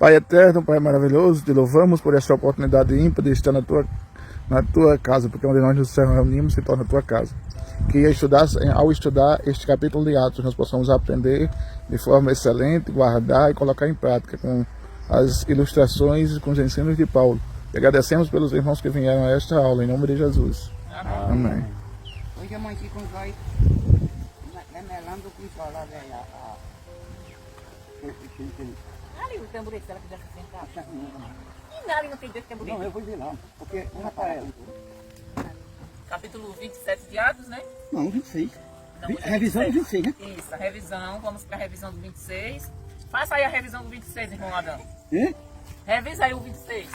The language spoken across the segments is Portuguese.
Pai eterno, Pai maravilhoso, te louvamos por esta oportunidade ímpar de estar na tua casa, porque onde nós nos reunimos se torna a tua casa. Que ao estudar este capítulo de Atos, nós possamos aprender de forma excelente, guardar e colocar em prática com as ilustrações e com os ensinos de Paulo. E agradecemos pelos irmãos que vieram a esta aula, em nome de Jesus. Amém. Hoje a mãe fica com nós melando com cola, velho. Ali o tamborete, se ela quiser se sentar. E ali não tem dois tamboretes? Não, eu vou ver lá, porque não para ela. Capítulo 27 de Atos, né? Não, 26. Não, hoje é Revisão do 26, né? Isso, a revisão. Vamos para a revisão do 26. Faça aí a revisão do 26, irmão Adão. Hã? Revisa aí o 26.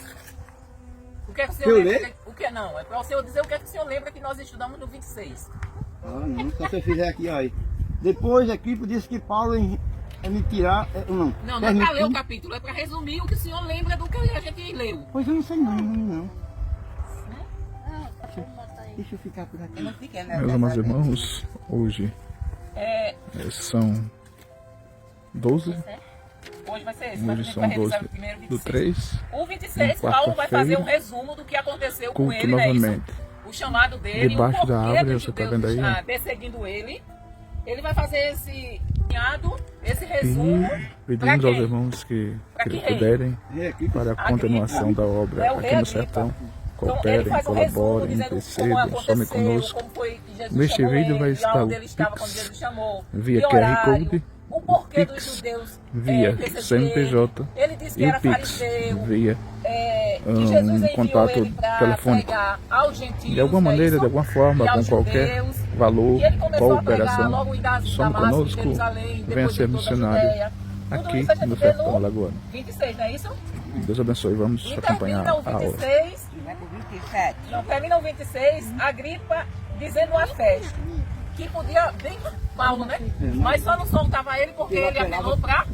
O que é que o senhor Eu lembra? ler? O que não? É para o senhor dizer o que é que o senhor lembra que nós estudamos no 26. Ah, não, só se eu fizer aqui, ó. Depois aqui disse que Paulo é me tirar. Não, Não é para ler o capítulo, é para resumir o que o senhor lembra do que a gente leu. Pois eu não sei não. Deixa eu ficar por aqui. Eu não fiquei, né? Meus amados irmãos, hoje são 12. Hoje vai ser esse, mas a Hoje gente são vai 12 revisar o primeiro do 26. 3. O 26, Na Paulo vai fazer quarta-feira, um resumo do que aconteceu com culto ele, né? novamente. O chamado dele, Debaixo o da porquê árvore, dos você tá judeus vendo aí, estar ó. perseguindo ele. Ele vai fazer esse cunhado, esse resumo. E pedimos aos irmãos que puderem para a continuação da obra É o rei aqui no Agripa. sertão. Então, ele Cooperem, faz um resumo colaborem, dizendo como intercedam, aconteceu, some conosco. como foi que Jesus Neste chamou vídeo ele, vai estar onde o ele estava quando Pix Jesus chamou, via que QR horário, Code, o porquê dos Pix judeus via perseguir CNPJ ele. Ele disse que e era o Pix fariseu, via que Jesus enviou contato ele para telefônico. pregar aos gentios, De alguma maneira, isso? de alguma forma, E com aos qualquer judeus. valor, E ele começou a pregar cooperação, logo em some Damasco, conosco, Jerusalém, venha depois ser de toda a missionário Judeia. Tudo aqui isso a gente no vê sertão no alagoano. 26, não é isso? Deus abençoe, vamos E acompanhar termina o a aula. 26, Vai pro 27. não, termina o 26, Agripa dizendo a festa. Que podia, bem Paulo, né? Mas só não soltava ele porque ele apelou para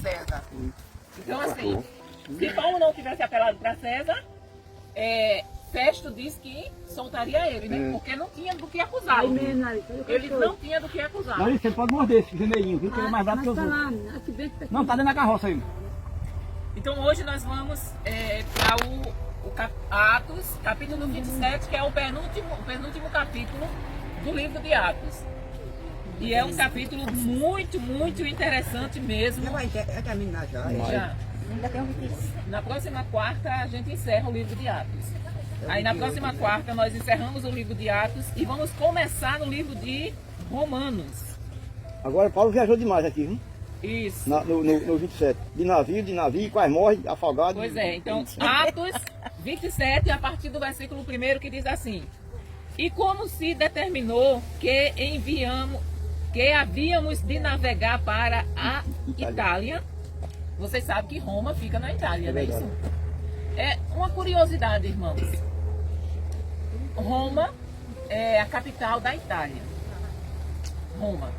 César. Então assim, se Paulo não tivesse apelado para César, Festo disse que soltaria ele, né? Porque não tinha do que acusar. Ele não tinha do que acusar. Não, você pode morder esse vermelhinho, viu? Que ele é mais bravo que os outros. Não, tá dentro da carroça aí. Então hoje nós vamos para Atos, capítulo 27, que é o penúltimo capítulo do livro de Atos. E é um capítulo muito, muito interessante mesmo. Já vai terminar já. Já. Na próxima quarta a gente encerra o livro de Atos. Aí na próxima quarta nós encerramos o livro de Atos e vamos começar no livro de Romanos. Agora Paulo viajou demais aqui, viu? Isso. No 27. De navio, quase morre, afogado. Pois é, então Atos 27, a partir do versículo 1 que diz assim: E como se determinou que havíamos de navegar para a Itália. Vocês sabem que Roma fica na Itália, não é isso? É uma curiosidade, irmãos. Roma é a capital da Itália. Roma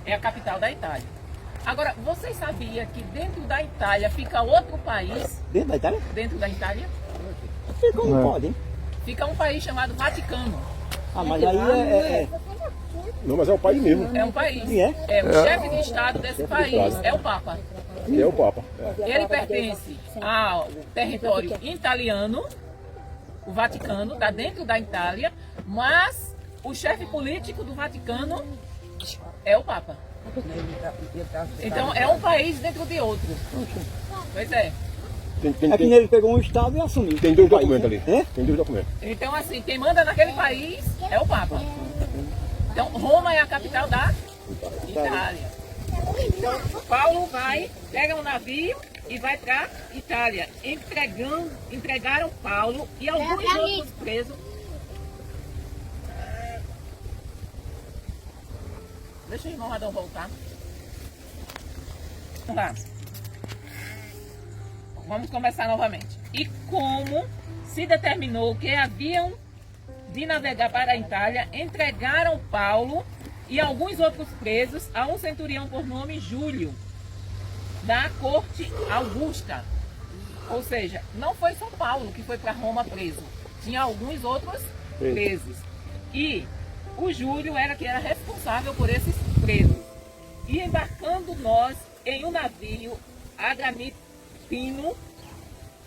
é a capital da Itália. Agora, vocês sabiam que dentro da Itália fica outro país? Dentro da Itália? Dentro da Itália Como pode, hein? fica um país chamado Vaticano. Ah, mas aí Não, mas é o país mesmo. É um país. Sim, é? O chefe de estado desse país é o Papa. Que é o Papa. Ele pertence ao território italiano, o Vaticano, está dentro da Itália, mas o chefe político do Vaticano é o Papa. Então é um país dentro de outro. Pois é. Aqui ele pegou um estado e assumiu. Tem dois documentos ali. É? Tem dois documentos. Então assim, quem manda naquele país é o Papa. Então Roma é a capital da Itália. Então Paulo pega um navio e vai para Itália. Entregaram Paulo e alguns outros presos. Deixa o irmão Radão voltar. Vamos lá. Vamos começar novamente. E como se determinou que haviam de navegar para a Itália, entregaram Paulo e alguns outros presos a um centurião por nome Júlio, da corte Augusta. Ou seja, não foi só Paulo que foi para Roma preso. Tinha alguns outros presos. E o Júlio era que era responsável por esses presos. E embarcando nós em um navio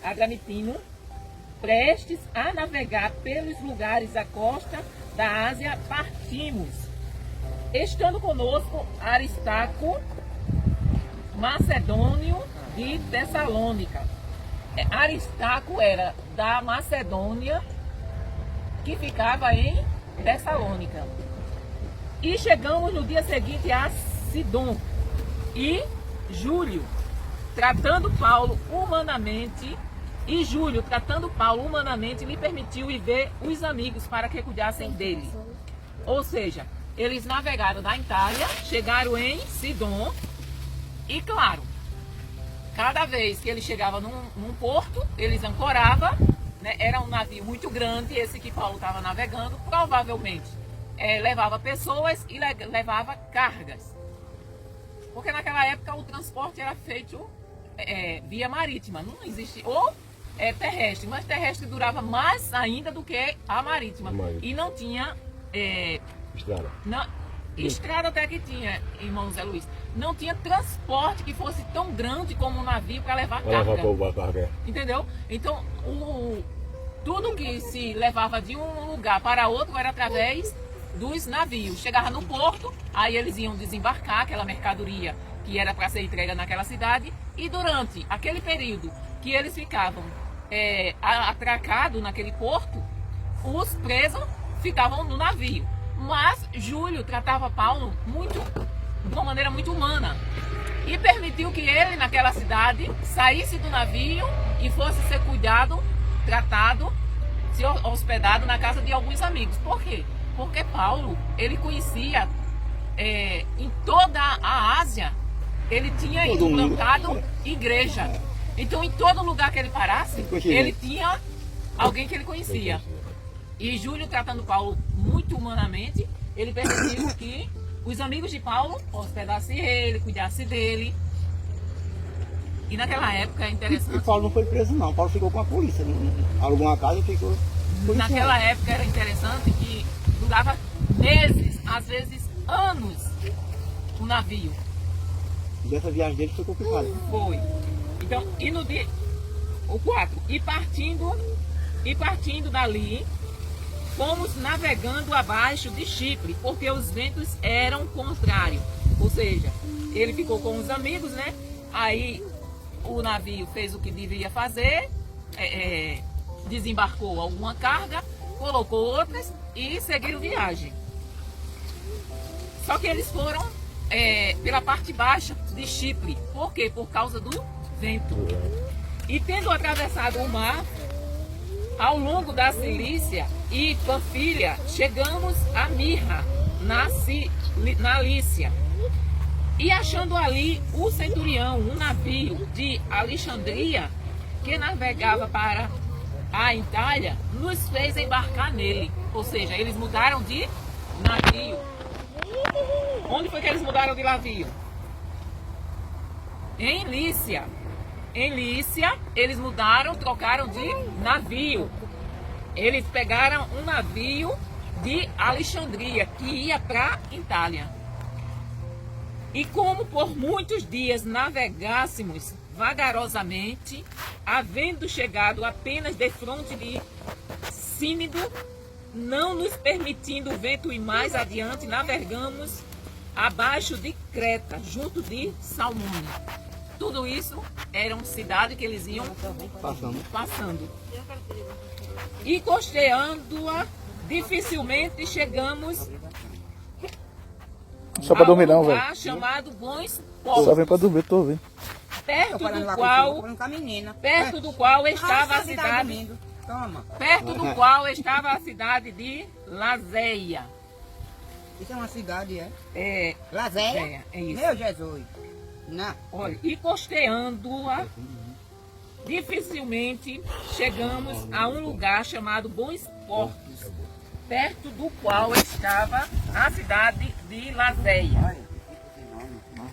Agramantino, prestes a navegar pelos lugares da costa da Ásia, partimos. Estando conosco Aristarco, macedônio de Tessalônica. Aristarco era da Macedônia, que ficava em Tessalônica. E chegamos no dia seguinte a Sidom. E Júlio, tratando Paulo humanamente, lhe permitiu ir ver os amigos para que cuidassem dele. Ou seja, eles navegaram da Itália, chegaram em Sidom e, claro, cada vez que ele chegava num porto, eles ancoravam, né? Era um navio muito grande, esse que Paulo estava navegando, provavelmente levava pessoas e levava cargas. Porque naquela época o transporte era feito via marítima, não existe, ou terrestre, mas terrestre durava mais ainda do que a marítima. E não tinha Estrada. Estrada até que tinha, irmão Zé Luiz. Não tinha transporte que fosse tão grande como um navio para levar carga. Entendeu? Então, tudo que se levava de um lugar para outro era através dos navios. Chegava no porto, aí eles iam desembarcar aquela mercadoria que era para ser entregue naquela cidade. E durante aquele período que eles ficavam atracados naquele porto, os presos ficavam no navio. Mas Júlio tratava Paulo de uma maneira muito humana e permitiu que ele, naquela cidade, saísse do navio e fosse ser cuidado, tratado, se hospedado na casa de alguns amigos. Por quê? Porque Paulo, ele conhecia em toda a Ásia, ele tinha implantado igreja. Então, em todo lugar que ele parasse, ele tinha alguém que ele conhecia. E Júlio, tratando Paulo muito humanamente, ele permitiu que os amigos de Paulo hospedassem ele, cuidassem dele. E naquela época é interessante. E Paulo não foi preso não, Paulo ficou com a polícia. Alugou uma casa e ficou. Naquela época era interessante que durava meses, às vezes anos, o navio. E dessa viagem dele foi complicado. Foi. Então, e no dia, o 4, e partindo dali, fomos navegando abaixo de Chipre, porque os ventos eram contrários. Ou seja, ele ficou com os amigos, né? Aí o navio fez o que devia fazer, desembarcou alguma carga, colocou outras e seguiram viagem. Só que eles foram pela parte baixa de Chipre. Por quê? Por causa do vento. E tendo atravessado o mar, ao longo da Cilícia e Panfilha, chegamos a Mirra, na Lícia. E achando ali o centurião, um navio de Alexandria, que navegava para a Itália, nos fez embarcar nele. Ou seja, eles mudaram de navio. Onde foi que eles mudaram de navio? Em Lícia. Em Lícia, eles trocaram de navio. Eles pegaram um navio de Alexandria, que ia para a Itália. E como por muitos dias navegássemos vagarosamente, havendo chegado apenas defronte de Sínido, não nos permitindo o vento ir mais adiante, navegamos abaixo de Creta, junto de Salmone. Tudo isso eram cidades que eles iam passando. E costeando-a, dificilmente chegamos Só pra dormir não, a um velho. lugar chamado Bons Só Portos, vem pra dormir, tô ouvindo. perto do qual estava a cidade, perto do qual estava a cidade de Lazéia. Isso é uma cidade, é? É, Lazéia? é isso. Meu Jesus. Não. Olha, e costeando-a, dificilmente chegamos a um lugar chamado Bons Portos, perto do qual estava a cidade de Lazéia.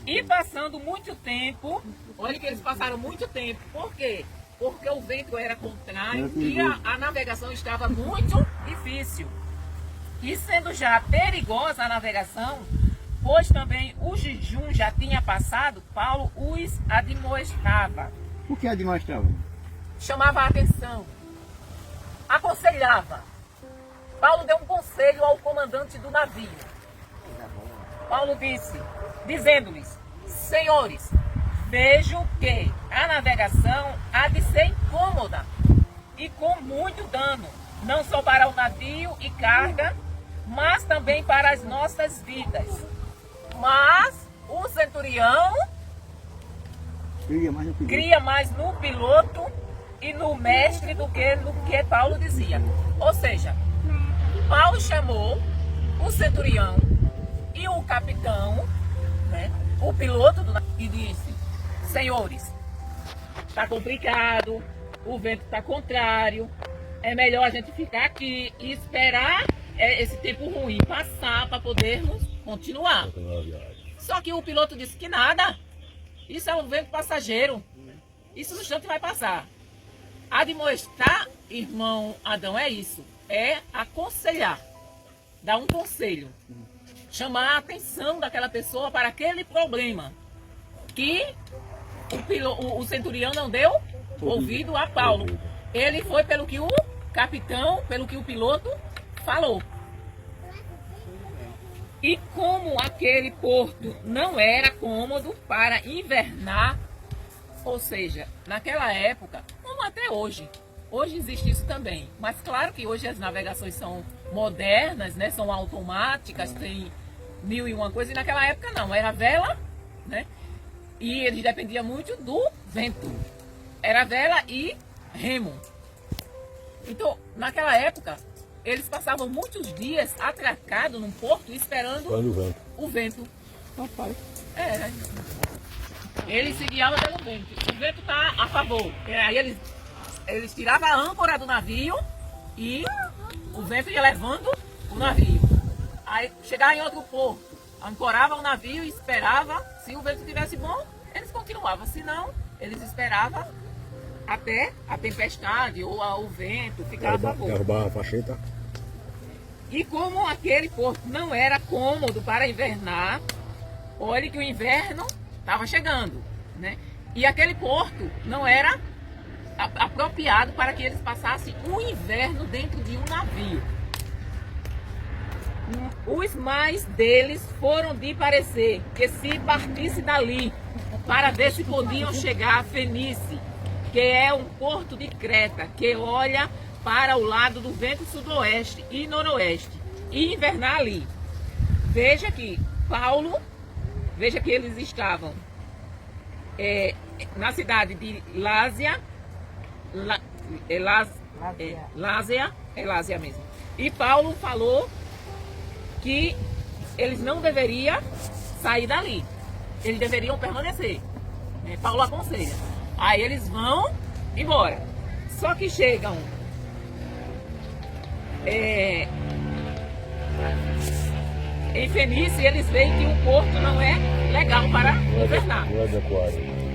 E passando muito tempo, olha que eles passaram muito tempo, por quê? Porque o vento era contrário e a navegação estava muito difícil. E sendo já perigosa a navegação, pois também o jejum já tinha passado, Paulo os admoestava O que admoestava? Chamava a atenção, aconselhava. Paulo deu um conselho ao comandante do navio. Paulo disse, dizendo-lhes, senhores, vejo que a navegação há de ser incômoda e com muito dano, não só para o navio e carga, mas também para as nossas vidas. Mas o centurião cria mais no piloto e no mestre do que no que Paulo dizia. Ou seja, Paulo chamou o centurião e o capitão, né, o piloto do navio, e disse, senhores, está complicado, o vento está contrário, é melhor a gente ficar aqui e esperar esse tempo ruim passar para podermos continuar. Só que o piloto disse que nada, isso é um vento passageiro, isso no instante vai passar. Admoestar, irmão Adão, é isso, é aconselhar, dar um conselho, chamar a atenção daquela pessoa para aquele problema que o centurião não deu ouvido a Paulo. Ele foi pelo que o capitão, pelo que o piloto falou. E como aquele porto não era cômodo para invernar, ou seja, naquela época, como até hoje, hoje existe isso também, mas claro que hoje as navegações são modernas, né, são automáticas, tem 1001 coisa, e naquela época não, era vela, né, e eles dependiam muito do vento, era vela e remo. Então, naquela época, eles passavam muitos dias atracados num porto esperando o vento. É. Eles se guiavam pelo vento. O vento está a favor. Aí eles tiravam a âncora do navio e o vento ia levando o navio. Aí chegava em outro porto, ancorava o navio e esperava. Se o vento estivesse bom, eles continuavam. Se não, eles esperavam até a tempestade ou o vento ficar a favor. Derrubar a facheta. E como aquele porto não era cômodo para invernar, olhe que o inverno estava chegando, né? E aquele porto não era apropriado para que eles passassem o inverno dentro de um navio. Os mais deles foram de parecer que se partisse dali para ver se podiam chegar a Fenice, que é um porto de Creta, que olha para o lado do vento sudoeste e noroeste, e invernar ali. Veja que Paulo, veja que eles estavam na cidade de Lásia, Lásia mesmo. E Paulo falou que eles não deveriam sair dali, eles deveriam permanecer. Paulo aconselha. Aí eles vão embora. Só que chegam em Fenice, eles veem que o porto não é legal para governar.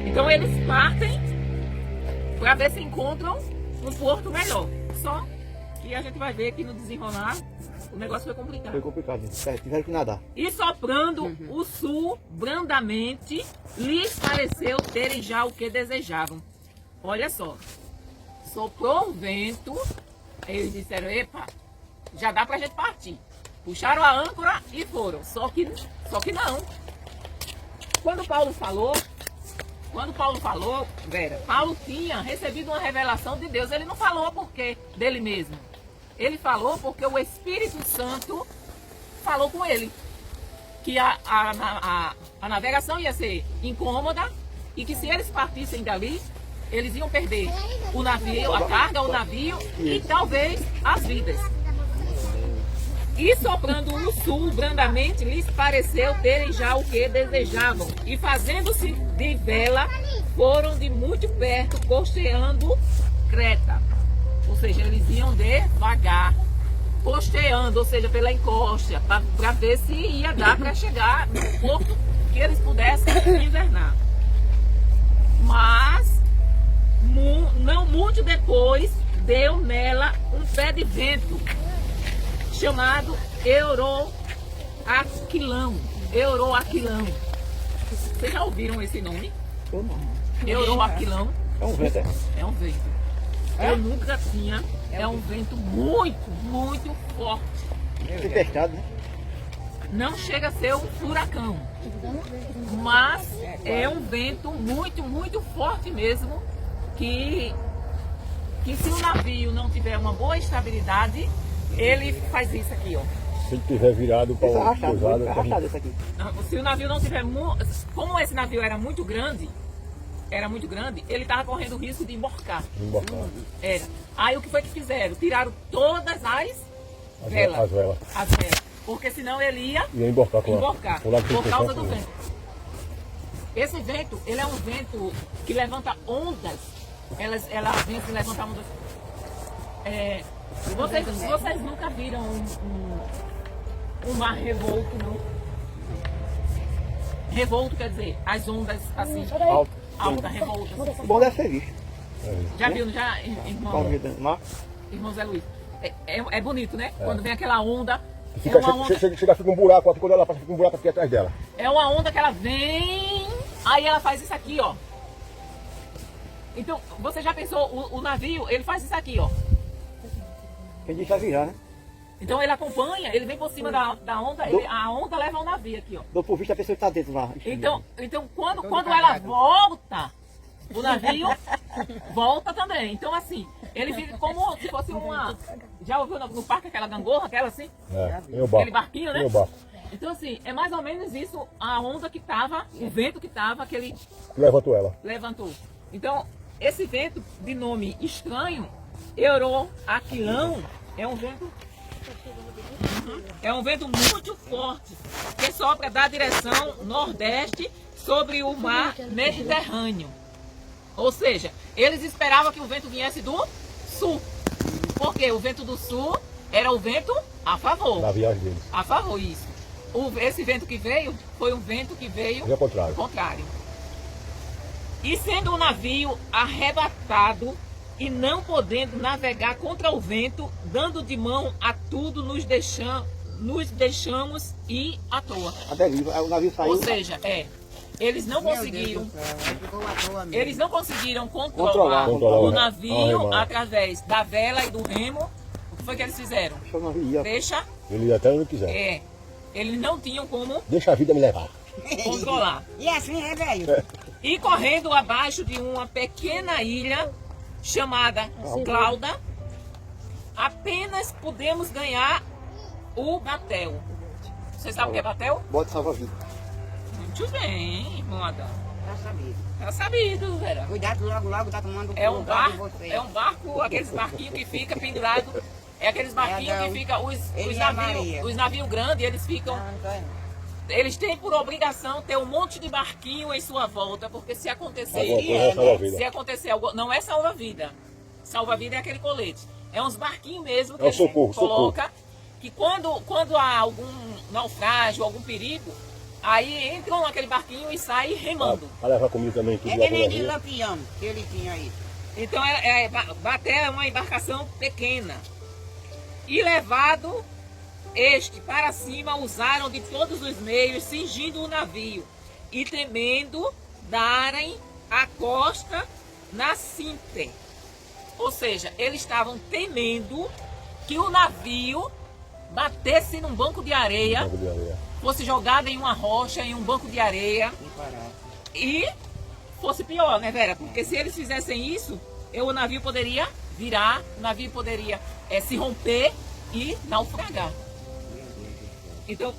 Então eles partem para ver se encontram um porto melhor. Só que a gente vai ver que no desenrolar o negócio foi complicado. Foi complicado, tiveram que nadar. E soprando o sul brandamente, lhes pareceu terem já o que desejavam. Olha só, soprou um vento, eles disseram, epa, já dá pra gente partir. Puxaram a âncora e foram, só que não. Quando Paulo falou, Vera, Paulo tinha recebido uma revelação de Deus, ele não falou porque dele mesmo. Ele falou porque o Espírito Santo falou com ele que a navegação ia ser incômoda e que se eles partissem dali, eles iam perder o navio, a carga, o navio e talvez as vidas. E soprando no sul brandamente, lhes pareceu terem já o que desejavam. E fazendo-se de vela, foram de muito perto, costeando Creta. Ou seja, eles iam devagar, costeando, ou seja, pela encosta, para ver se ia dar para chegar no porto que eles pudessem invernar. Mas, não muito depois, deu nela um pé de vento, chamado Euroaquilão. Euroaquilão. Vocês já ouviram esse nome? Euroaquilão. É um vento, é? É um vento. Eu nunca tinha. É um vento muito, muito forte. Tempestade, né? Não chega a ser um furacão, mas é um vento muito, muito forte mesmo, que se o navio não tiver uma boa estabilidade, ele faz isso aqui, ó. Se ele tiver virado para Esse é o arrastado, cruzado, arrastado esse aqui. Se o navio não tiver... Como esse navio era muito grande, ele estava correndo o risco de emborcar. embarcar. Era. Aí o que foi que fizeram? Tiraram todas as velas. As velas. As velas. Porque senão ele ia Ia emborcar com emborcar, com o lado por que causa tem do que vento. Esse vento, ele é um vento que levanta ondas. Ela vem se levantar ondas. Vocês nunca viram um mar revolto, não? Revolto quer dizer, as ondas assim, alta, revolta. Bom deve ser visto. Já viu, já, irmão? Mar. Irmão Zé Luiz. É bonito, né? Quando vem aquela onda. Fica, É uma onda, fica um buraco, quando ela passa, fica um buraco aqui atrás dela. é uma onda que ela vem, aí ela faz isso aqui, ó. Então, você já pensou, o navio, ele faz isso aqui, ó. Quem disse vai virar, né? Então ele acompanha, ele vem por cima da onda, a onda leva o navio aqui, ó. Dou por vista a pessoa que está dentro lá. Então quando ela volta, o navio volta também. Então assim, ele fica como se fosse uma... Já ouviu no parque aquela gangorra, aquela assim? Tem o barco. Aquele barquinho, né? Tem o barco. Então assim, é mais ou menos isso, a onda que tava, o vento que tava, que ele Levantou ela. levantou. Então, esse vento de nome estranho, Euroaquilão, é um vento... É um vento muito forte, que sopra da direção nordeste sobre o mar Mediterrâneo. Ou seja, eles esperavam que o vento viesse do sul. Porque o vento do sul era o vento a favor. Na viagem deles. A favor, isso. Esse vento que veio foi um vento que veio E ao contrário. contrário. E sendo o navio arrebatado e não podendo navegar contra o vento, dando de mão a tudo, nos deixamos ir à toa. A deriva, o navio saiu. Ou seja, eles não Meu conseguiram, Deus do céu, aí ficou à toa mesmo. eles não conseguiram controlar Controlar o o navio remo. através da vela e do remo. O que foi que eles fizeram? Deixa o navio ir. Deixa, Ele ia até onde quiser. eles não tinham como Deixa a vida me levar. controlar. E assim é, velho. E correndo abaixo de uma pequena ilha chamada Clauda, apenas pudemos ganhar o batel. Você sabe o que é batel? Bota salva-vida. Muito bem, irmão Adão. Tá sabido. Tá sabido, Vera. Cuidado, logo tá tomando É um lugar de barco, você. é um barco, aqueles barquinhos que fica pendurado. É aqueles barquinhos que fica Ele e a Maria. os navios grandes, eles ficam. Ah, não tá aí. Eles têm por obrigação ter um monte de barquinho em sua volta, porque se acontecer, Alguma coisa é salva-vida. se acontecer algo, não é salva-vida. Salva-vida é aquele colete. É uns barquinhos mesmo que É o a gente socorro, coloca, que quando há algum naufrágio, algum perigo, aí entram naquele barquinho e saem remando. Vai levar comida também, tudo É lá que nem pela de rua. Lampião que ele tinha aí. Então bater é uma embarcação pequena. E levado este para cima, usaram de todos os meios, cingindo o navio e temendo darem a costa nascente. Ou seja, eles estavam temendo que o navio batesse num banco de areia, Banco de areia. fosse jogado em uma rocha, em um banco de areia, E parar. e fosse pior, né, Vera? Porque se eles fizessem isso, o navio poderia virar, o navio poderia se romper e naufragar. Então,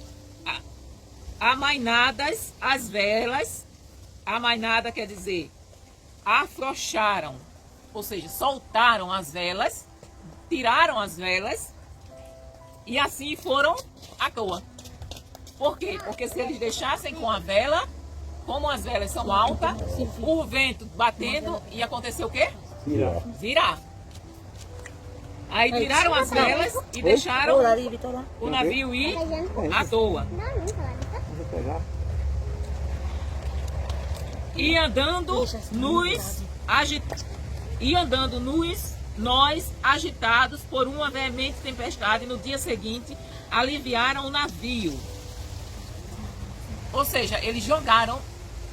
amainadas as velas, amainada quer dizer afrouxaram, ou seja, soltaram as velas, tiraram as velas e assim foram à toa. Por quê? Porque se eles deixassem com a vela, como as velas são altas, o vento batendo, ia acontecer o quê? Virar. Virar. Aí tiraram as velas e deixaram o navio ir à toa. Vou pegar. E andando nós agitados por uma veemente tempestade, no dia seguinte aliviaram o navio. Ou seja, eles jogaram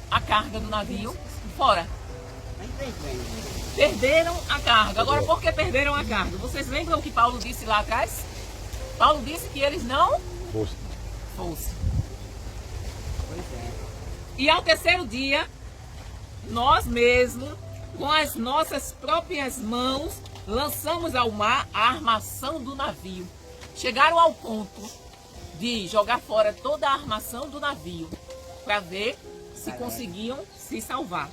a carga do navio fora. Perderam a carga. Agora, por que perderam a carga? Vocês lembram o que Paulo disse lá atrás? Paulo disse que eles não Moço, fossem. Pois é. E ao terceiro dia, nós mesmos, com as nossas próprias mãos, lançamos ao mar a armação do navio. Chegaram ao ponto de jogar fora toda a armação do navio para ver se conseguiam se salvar.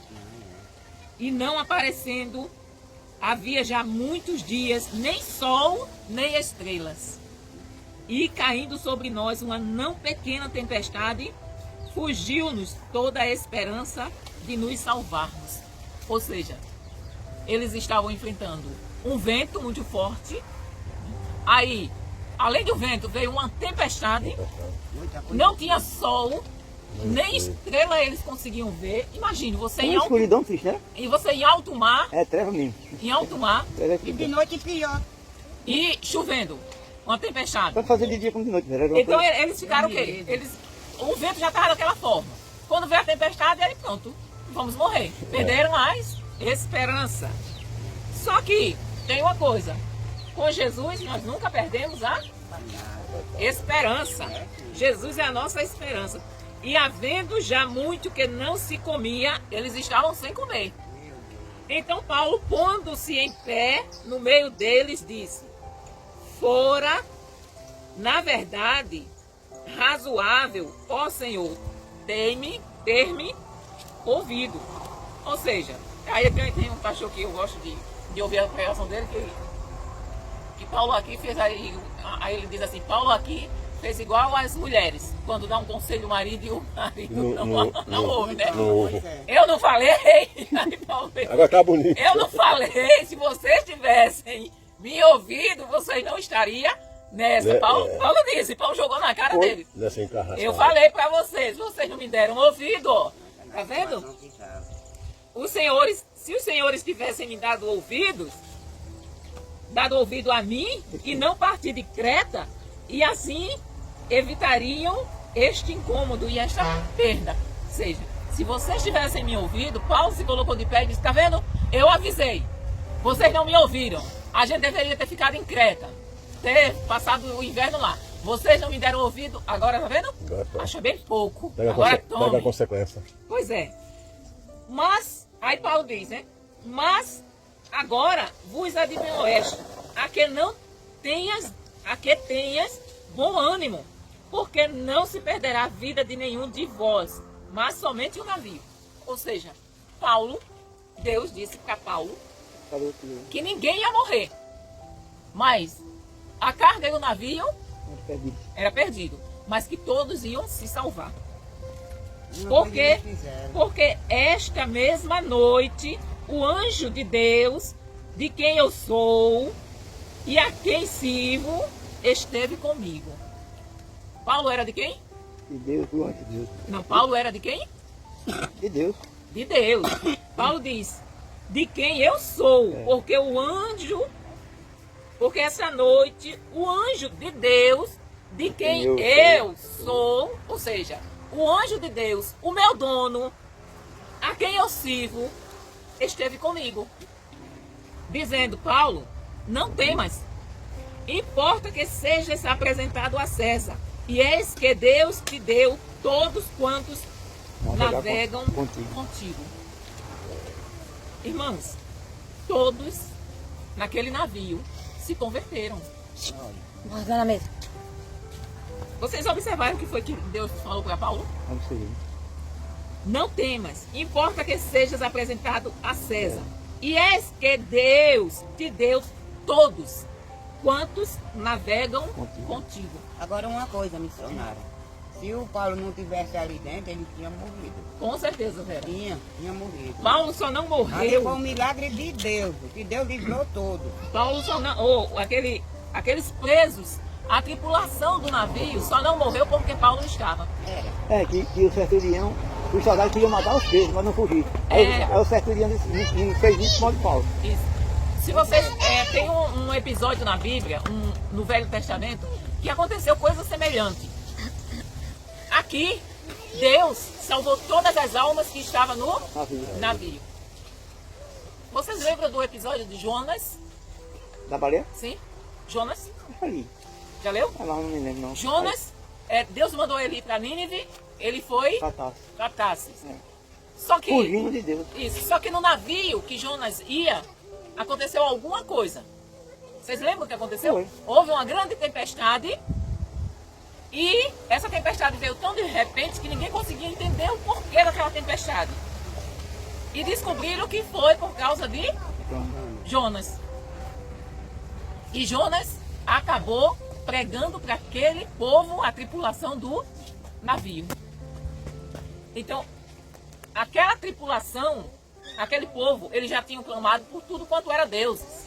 E não aparecendo, havia já muitos dias, nem sol, nem estrelas. E caindo sobre nós uma não pequena tempestade, fugiu-nos toda a esperança de nos salvarmos. Ou seja, eles estavam enfrentando um vento muito forte. Aí, além do vento, veio uma tempestade. Muita coisa. Não tinha sol, nem estrela eles conseguiam ver. Imagine, você em Uma alto, escuridão triste, né? e você em alto mar, É treva mesmo. E de noite pior. e chovendo. Uma tempestade. Pode fazer de dia como de noite, velho. Então eles ficaram o quê? O vento já estava daquela forma. Quando veio a tempestade, aí pronto, vamos morrer. Perderam a esperança. Só que tem uma coisa, com Jesus nós nunca perdemos a esperança. Jesus é a nossa esperança. E havendo já muito que não se comia, eles estavam sem comer. Então Paulo, pondo-se em pé no meio deles, disse: fora, na verdade, razoável, ó Senhor, ter-me ouvido. Ou seja, aí tem um pastor que eu gosto de ouvir a pregação dele, que Paulo aqui fez aí ele diz assim, Paulo aqui fez igual às mulheres, quando dá um conselho ao marido e o marido não ouve, né? não ouve. Eu não falei, aí Paulo fez, Agora tá bonito. eu não falei, se vocês tivessem me ouvido, vocês não estariam nessa. Né, Paulo disse, Paulo jogou na cara dele. Nessa encarnação. Eu falei pra vocês não me deram ouvido, ó. Tá vendo? Não ficava. Os senhores, se os senhores tivessem me dado ouvido a mim e não partir de Creta, e assim evitariam este incômodo e esta perda. Ou seja, se vocês tivessem me ouvido, Paulo se colocou de pé e disse, tá vendo? Eu avisei. Vocês não me ouviram. A gente deveria ter ficado em Creta, ter passado o inverno lá. Vocês não me deram ouvido, agora tá vendo? Agora, Acha bem pouco. pega Agora pega a tome. consequência. Pois é. Mas, aí Paulo diz, né? Mas agora vos admoesto a que tenhas bom ânimo, porque não se perderá a vida de nenhum de vós, mas somente o navio. Ou seja, Deus disse para Paulo que ninguém ia morrer, mas a carga e o navio era perdido, mas que todos iam se salvar. Porque esta mesma noite, o anjo de Deus, de quem eu sou e a quem sirvo, esteve comigo. Paulo era de quem? De Deus, do anjo de Deus. Não, Paulo era de quem? De Deus. De Deus. Paulo diz, de quem eu sou, porque essa noite, o anjo de Deus, de quem eu sou, ou seja, o anjo de Deus, o meu dono, a quem eu sirvo, esteve comigo. Dizendo, Paulo, não temas, importa que sejas apresentado a César. E eis que Deus te deu todos quantos navegam contigo. Irmãos, todos naquele navio se converteram. Guarda na mesa. Vocês observaram o que foi que Deus falou para Paulo? Vamos seguir. Não temas, importa que sejas apresentado a César. E eis que Deus te deu todos quantos navegam contigo. Agora uma coisa, missionária. Se o Paulo não tivesse ali dentro, ele tinha morrido. Com certeza, Vera. Tinha morrido. Paulo só não Mas morreu. foi um milagre de Deus, que Deus livrou todo. Paulo só não. Aqueles presos, a tripulação do navio só não morreu porque Paulo estava. É, que o centurião, os soldados queriam matar os presos, mas não fugiram. Aí o centurião fez isso com o Paulo. Isso. Se vocês tem um episódio na Bíblia, no Velho Testamento, que aconteceu coisa semelhante. Aqui, Deus salvou todas as almas que estavam no navio. Vocês lembram do episódio de Jonas? Da baleia? Sim? Jonas? Ali. Já leu? Ah, não me lembro não. Jonas, Deus mandou ele ir para Nínive, ele foi Catástrofe. para Tarsis. É. Só que Fugindo de Deus. isso, só que no navio que Jonas ia, aconteceu alguma coisa. Vocês lembram o que aconteceu? Foi. Houve uma grande tempestade e essa tempestade veio tão de repente que ninguém conseguia entender o porquê daquela tempestade. E descobriram que foi por causa de Jonas. E Jonas acabou pregando para aquele povo, a tripulação do navio. Então, aquela tripulação, aquele povo, eles já tinham clamado por tudo quanto era deuses.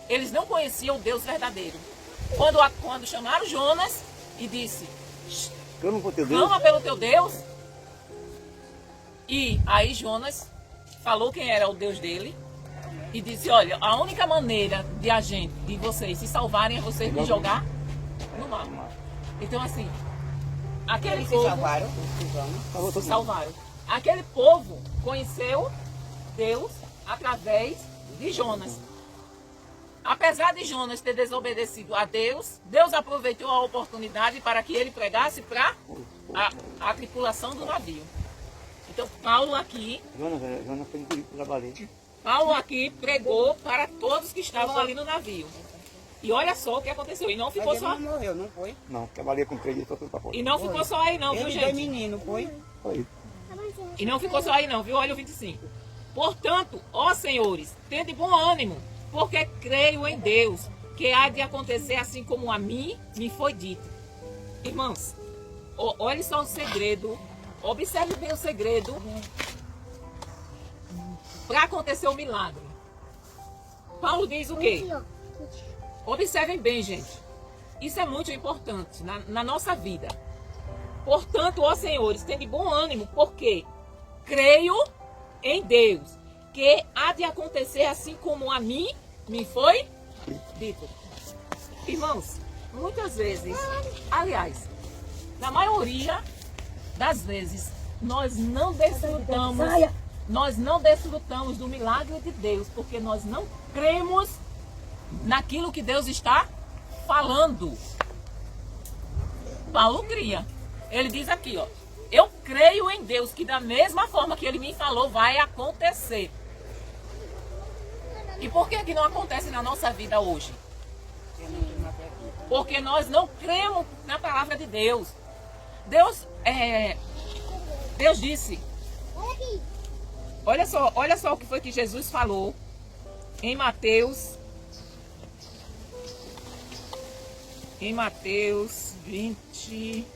Eles não conheciam o Deus verdadeiro. Quando chamaram Jonas e disse, Clama por teu Deus. clama pelo teu Deus. E aí Jonas falou quem era o Deus dele e disse, olha, a única maneira de vocês se salvarem é vocês me jogar no mar. Então assim, aquele Eles se povo salvaram, os ciganos. se salvaram. Aquele povo conheceu Deus através de Jonas. Apesar de Jonas ter desobedecido a Deus, Deus aproveitou a oportunidade para que ele pregasse para a tripulação do navio. Então Paulo aqui Jonas foi engolido pela baleia. pregou para todos que estavam ali no navio. E olha só o que aconteceu. E não ficou Mas ele só. não morreu, não foi? Não, porque a baleia com 3 dias foi tudo pra fora. E não ficou só aí não, viu, Ele foi gente? menino, foi? Foi. E não ficou só aí não, viu? Olha o 25. Portanto, ó senhores, tende bom ânimo, porque creio em Deus, que há de acontecer assim como a mim me foi dito. Irmãos, olhe só o segredo, observe bem o segredo para acontecer o milagre. Paulo diz o quê? Observem bem, gente. Isso é muito importante na nossa vida. Portanto, ó senhores, tende bom ânimo, porque creio em Deus, que há de acontecer assim como a mim me foi dito. Irmãos, muitas vezes, aliás, na maioria das vezes, nós não desfrutamos do milagre de Deus, porque nós não cremos naquilo que Deus está falando. Paulo cria. Ele diz aqui, ó, eu creio em Deus, que da mesma forma que ele me falou, vai acontecer. E por que não acontece na nossa vida hoje? Porque nós não cremos na palavra de Deus. Deus disse, olha só o que foi que Jesus falou em Mateus 28,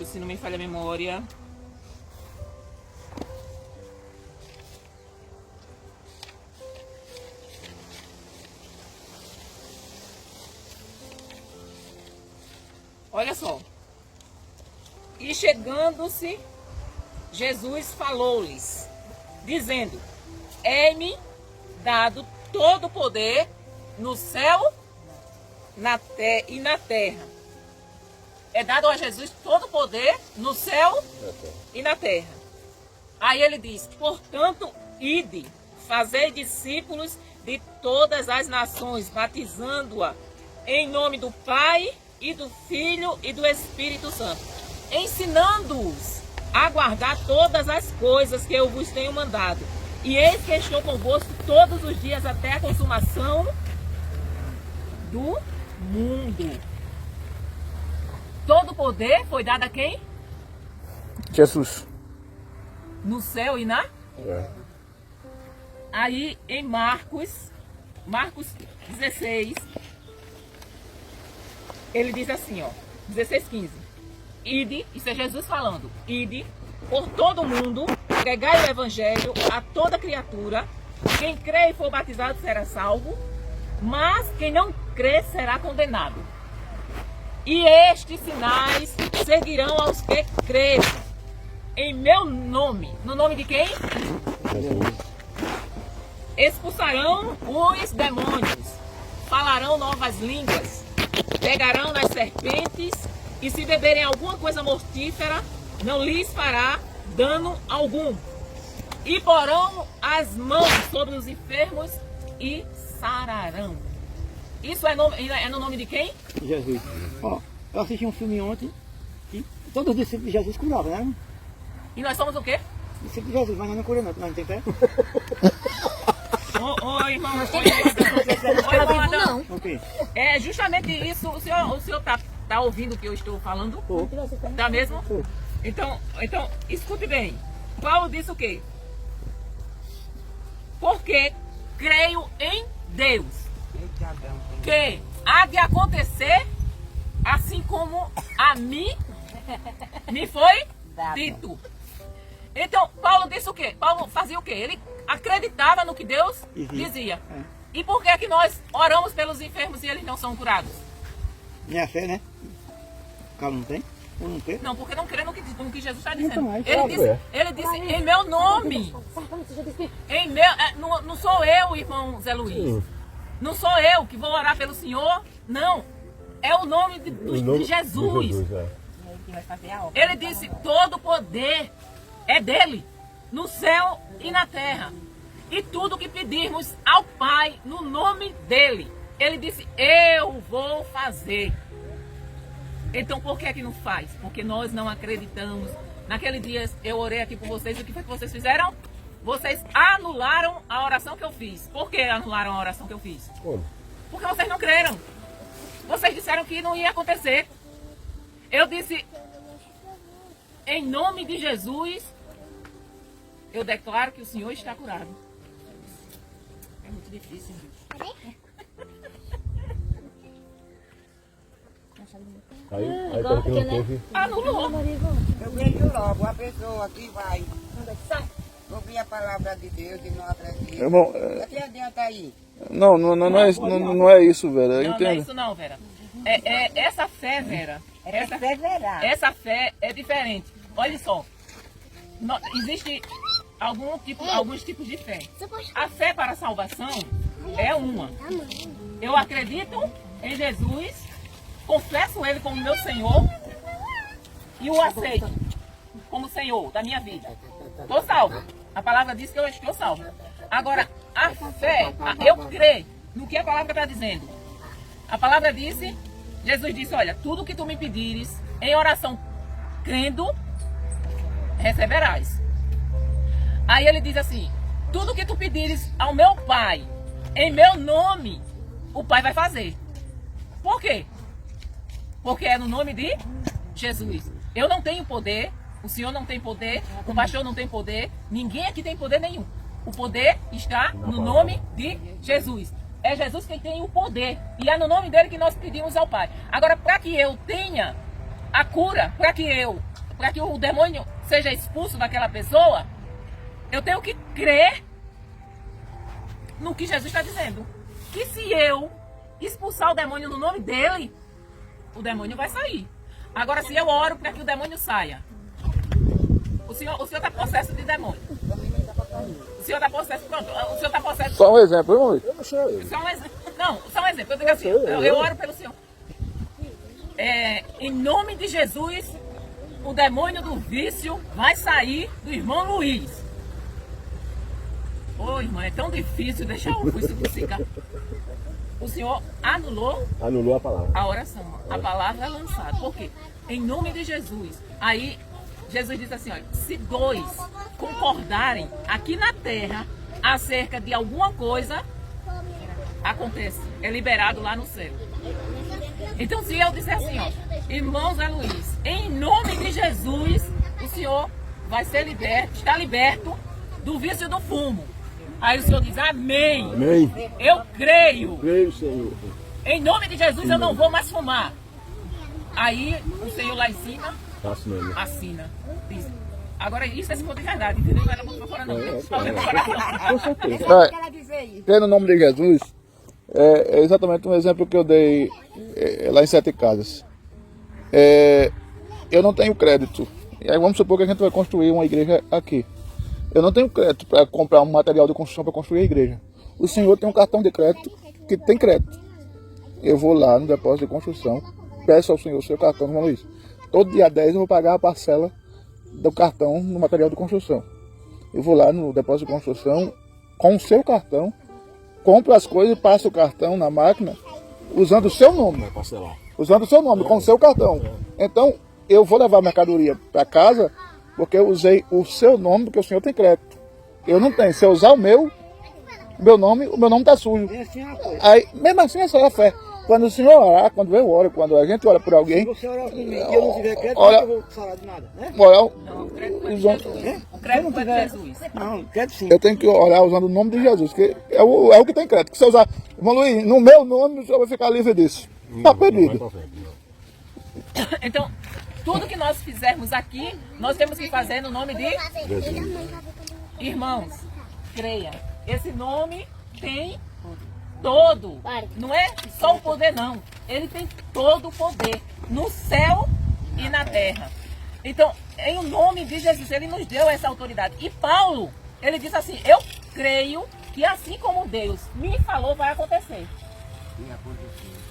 se não me falha a memória. Olha só. E chegando-se, Jesus falou-lhes, dizendo, é-me dado todo o poder no céu e na terra. É dado a Jesus todo o poder no céu e na terra. Aí ele diz, portanto, ide, fazei discípulos de todas as nações, batizando-a em nome do Pai e do Filho e do Espírito Santo, ensinando-os a guardar todas as coisas que eu vos tenho mandado. E eis que estou convosco todos os dias até a consumação do mundo. Todo poder foi dado a quem? Jesus. No céu e na? Aí em Marcos 16, ele diz assim, ó, 16:15. Ide, isso é Jesus falando, ide por todo o mundo, pregai o evangelho a toda criatura. Quem crê e for batizado será salvo, mas quem não crê será condenado. E estes sinais seguirão aos que crerem em meu nome. No nome de quem? Expulsarão os demônios, falarão novas línguas, pegarão nas serpentes, e se beberem alguma coisa mortífera, não lhes fará dano algum. E porão as mãos sobre os enfermos e sararão. Isso é no nome de quem? Jesus. Ó, eu assisti um filme ontem e todos os discípulos de Jesus curavam, né? E nós somos o quê? Discípulos de Jesus, mas nós não curamos, nós não tem fé. Ô, irmão, Não. Ok. é justamente isso. O senhor tá ouvindo o que eu estou falando? Tá mesmo? Então, escute bem. Paulo disse o quê? Porque creio em Deus, que há de acontecer assim como a mim me foi dito. Então, Paulo disse o quê? Paulo fazia o quê? Ele acreditava no que Deus dizia. E por que é que nós oramos pelos enfermos e eles não são curados? Minha fé, né? O cara não tem? Ou não tem? Não, porque não crê no que Jesus está dizendo. Então, aí Ele disse em meu nome. Não sou eu, irmão Zé Luiz. Não sou eu que vou orar pelo Senhor. Não. É o nome de Jesus. Ele disse, todo poder é dele, no céu e na terra. E tudo que pedirmos ao Pai, no nome dele. Ele disse, eu vou fazer. Então por que é que não faz? Porque nós não acreditamos. Naquele dia eu orei aqui por vocês, o que foi que vocês fizeram? Vocês anularam a oração que eu fiz. Por que anularam a oração que eu fiz? Como? Porque vocês não creram. Vocês disseram que não ia acontecer. Eu disse, em nome de Jesus, eu declaro que o Senhor está curado. É muito difícil. Aí porque não teve. Anulou. Eu vejo logo a pessoa que vai ouvir a palavra de Deus e não acredita. Irmão, O que adianta aí? não é isso, velho. Eu Não, não é entendo. isso não, Vera. Essa fé, Vera. Perseverar. Essa fé é diferente. Olha só. Existe alguns tipos de fé. A fé para a salvação é uma. Eu acredito em Jesus, confesso Ele como meu Senhor e o aceito como Senhor da minha vida. Estou salvo. A palavra diz que eu estou salvo. Agora, a fé, eu creio no que a palavra está dizendo. A palavra disse, Jesus disse, olha, tudo que tu me pedires em oração crendo, receberás. Aí ele diz assim, tudo que tu pedires ao meu Pai, em meu nome, o Pai vai fazer. Por quê? Porque é no nome de Jesus. Eu não tenho poder, o senhor não tem poder, o pastor não tem poder, ninguém aqui tem poder nenhum. O poder está no nome de Jesus. É Jesus quem tem o poder. E é no nome dele que nós pedimos ao Pai. Agora, para que eu tenha a cura, para que o demônio seja expulso daquela pessoa, eu tenho que crer no que Jesus está dizendo. Que se eu expulsar o demônio no nome dele, o demônio vai sair. Agora, se eu oro para que o demônio saia, o senhor está possesso de demônio. O senhor está possesso, pronto, o senhor está possesso. Só um exemplo, irmão. Eu não sou eu. Só um exemplo. Não, só um exemplo. Eu digo assim, eu oro pelo senhor. Em nome de Jesus, o demônio do vício vai sair do irmão Luiz. Ô, irmão, é tão difícil deixar o vício ficar. O senhor anulou A palavra. a oração. A palavra é lançada. Por quê? Em nome de Jesus. Aí, Jesus disse assim, olha, se dois concordarem aqui na terra acerca de alguma coisa, acontece. É liberado lá no céu. Então, se eu disser assim, ó, irmão Zé Luiz, em nome de Jesus, o senhor vai ser liberto, está liberto do vício do fumo. Aí o senhor diz, amém. Amém. Eu creio. Creio, Senhor. Em nome de Jesus eu não vou mais fumar. Aí o Senhor lá em cima Faço mesmo. assina. Diz. Agora isso é se for de verdade, entendeu? Não era pra fora não. Tem que falar do coração. Com certeza. Eu quero dizer isso. Crer no nome de Jesus é exatamente um exemplo que eu dei lá em Sete Casas. Eu não tenho crédito. E aí vamos supor que a gente vai construir uma igreja aqui. Eu não tenho crédito para comprar um material de construção para construir a igreja. O senhor tem um cartão de crédito que tem crédito. Eu vou lá no depósito de construção, peço ao senhor o seu cartão, irmão Luiz. Todo dia 10 eu vou pagar a parcela do cartão no material de construção. Eu vou lá no depósito de construção com o seu cartão, compro as coisas, passo o cartão na máquina usando o seu nome. Vai parcelar. Usando o seu nome, com o seu cartão. Então, eu vou levar a mercadoria para casa porque eu usei o seu nome, porque o senhor tem crédito. Eu não tenho. Se eu usar o meu nome está sujo. E assim é uma coisa. Aí, mesmo assim, essa é a fé. Quando o senhor orar, quando eu oro, quando a gente ora por alguém, Se você orar por mim e eu não tiver crédito, olha- eu vou falar de nada, né? orar, Não, o crédito foi de usando- Jesus. O crédito foi de Jesus. Não, crédito sim. eu tenho que orar usando o nome de Jesus, que é o que tem crédito. Que se eu usar, irmão Luiz, no meu nome, o senhor vai ficar livre disso. Está Não vai perdido. pra frente, não. Então, tudo que nós fizermos aqui, nós temos que fazer no nome de Jesus. irmãos. Creia. Esse nome tem todo. Não é só o poder, não. Ele tem todo o poder no céu e na terra. Então, em nome de Jesus, ele nos deu essa autoridade. E Paulo, ele diz assim: eu creio que assim como Deus me falou, vai acontecer.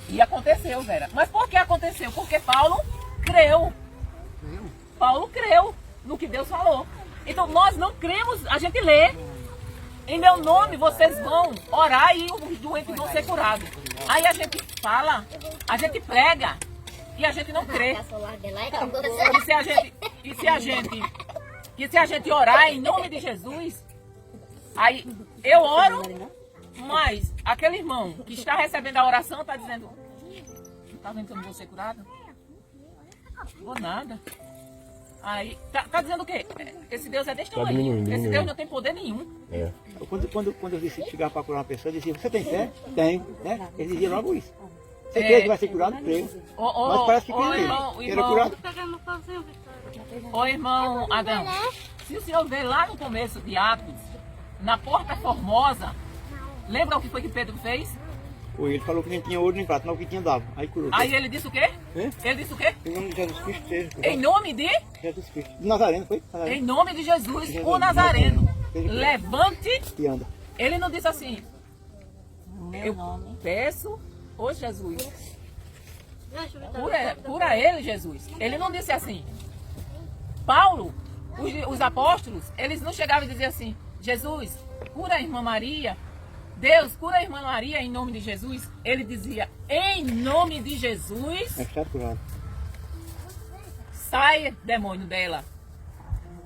E aconteceu, Vera. Mas por que aconteceu? Porque Paulo creu. Paulo creu no que Deus falou. Então nós não cremos, a gente lê. Em meu nome vocês vão orar e os doentes vão ser curados. Aí a gente fala, a gente prega e a gente não crê. E se a gente orar em nome de Jesus, aí eu oro, mas aquele irmão que está recebendo a oração está dizendo: não está vendo que eu não vou ser curado? Não vou nada. Aí, tá dizendo o quê? Esse Deus é desse tamanho. diminuindo. Esse Deus não tem poder nenhum. É. Quando eu disse chegar para curar uma pessoa, eu dizia: você tem fé? Tenho. Né? Ele dizia logo isso. Você É. crê que vai ser curado? Creio. Mas parece que quem era curado. Ô irmão Adão, se o senhor ver lá no começo de Atos, na Porta Formosa, lembra o que foi que Pedro fez? Ele falou que nem tinha ouro nem prata, mas o que tinha dava. Aí curou. Aí ele disse o quê? É? Ele disse o quê? Em nome de Jesus Cristo seja curado. Em nome de? Jesus Cristo. De Nazareno, foi? Nazareno. Em nome de Jesus, o Nazareno. Levante. E anda. Ele não disse assim: eu peço, ô Jesus, cura ele, Jesus. Ele não disse assim. Paulo, os apóstolos, eles não chegavam e diziam assim: Jesus, cura a irmã Maria. Deus, cura a irmã Maria em nome de Jesus. Ele dizia: em nome de Jesus, É que está curado. sai demônio dela.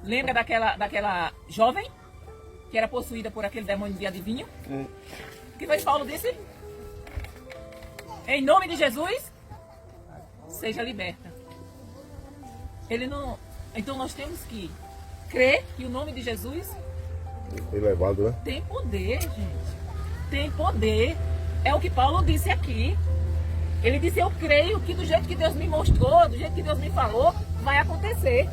Lembra daquela jovem que era possuída por aquele demônio de adivinho? É. O que foi que Paulo disse? Em nome de Jesus, seja liberta. Ele não. Então nós temos que crer que o nome de Jesus Elevado, né? tem poder, gente. Tem poder. É o que Paulo disse aqui. Ele disse: eu creio que do jeito que Deus me mostrou, do jeito que Deus me falou, vai acontecer.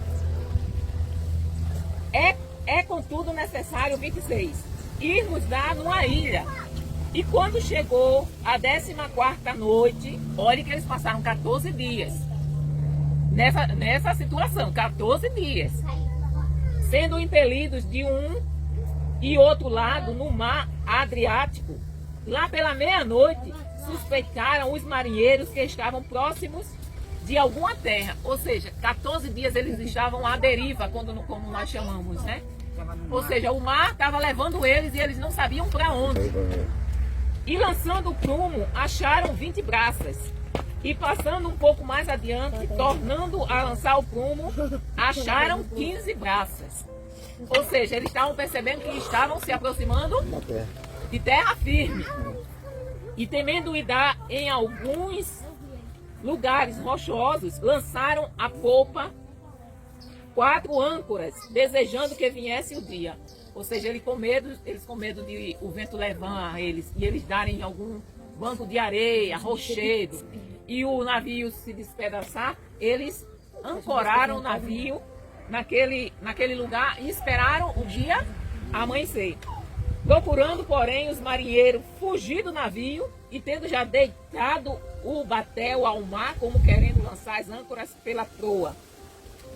É contudo necessário, 26, irmos dar numa ilha. E quando chegou a 14ª noite, olhe que eles passaram 14 dias nessa situação, 14 dias, sendo impelidos de um e outro lado no mar Adriático. Lá pela meia-noite, suspeitaram os marinheiros que estavam próximos de alguma terra. Ou seja, 14 dias eles estavam à deriva, como nós chamamos, né? Ou seja, o mar estava levando eles e eles não sabiam para onde. E lançando o prumo, acharam 20 braças. E passando um pouco mais adiante, tornando a lançar o prumo, acharam 15 braças. Ou seja, eles estavam percebendo que estavam se aproximando Na terra. de terra firme. E temendo ir dar em alguns lugares rochosos, lançaram a polpa 4 âncoras, desejando que viesse o dia. Ou seja, eles com medo de o vento levar eles e eles darem em algum banco de areia, rochedo, e o navio se despedaçar, eles ancoraram o navio naquele lugar e esperaram o dia amanhecer. Procurando, porém, os marinheiros fugir do navio e tendo já deitado o batel ao mar, como querendo lançar as âncoras pela proa.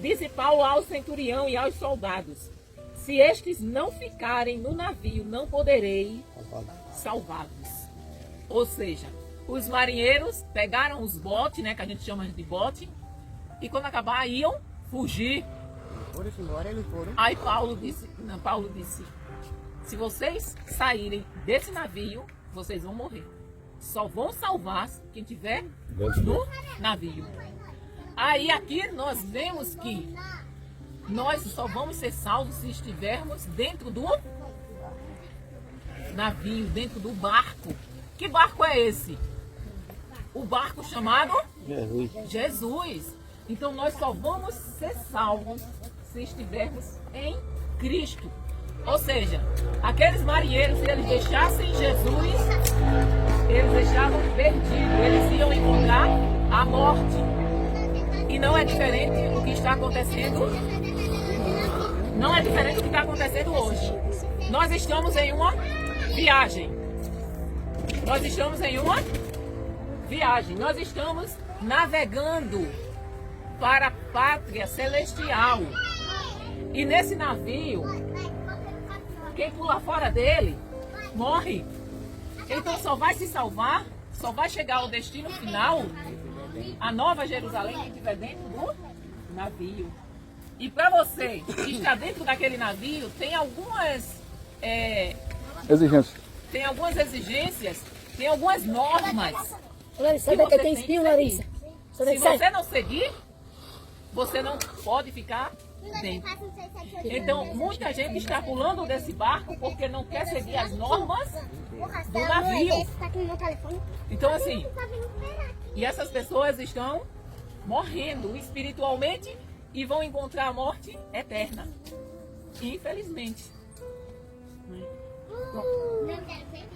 Disse Paulo ao centurião e aos soldados: se estes não ficarem no navio, não poderei salvá-los. Ou seja, os marinheiros pegaram os botes, né, que a gente chama de bote, e quando acabar iam fugir. Foram-se embora, eles foram. Aí Paulo disse, se vocês saírem desse navio, vocês vão morrer. Só vão salvar quem tiver no navio. Aí aqui nós vemos que nós só vamos ser salvos se estivermos dentro do navio, dentro do barco. Que barco é esse? O barco chamado Jesus. Então nós só vamos ser salvos se estivermos em Cristo. Ou seja, aqueles marinheiros, se eles deixassem Jesus, eles deixavam perdido, eles iam encontrar a morte. E não é diferente do que está acontecendo. Não é diferente do que está acontecendo hoje. Nós estamos em uma viagem. Nós estamos em uma viagem. Nós estamos navegando para a pátria celestial. E nesse navio, quem pula fora dele, morre. Então só vai se salvar, só vai chegar ao destino final, a Nova Jerusalém, que estiver dentro do navio. E para você que está dentro daquele navio, tem algumas Exigência. tem algumas exigências, tem algumas normas. Larissa, que sabe que você tem que espinho, seguir. Larissa? Se você não seguir, você não pode ficar dentro. Então, muita gente está pulando desse barco porque não quer seguir as normas do navio. Então, assim, e essas pessoas estão morrendo espiritualmente e vão encontrar a morte eterna. Infelizmente.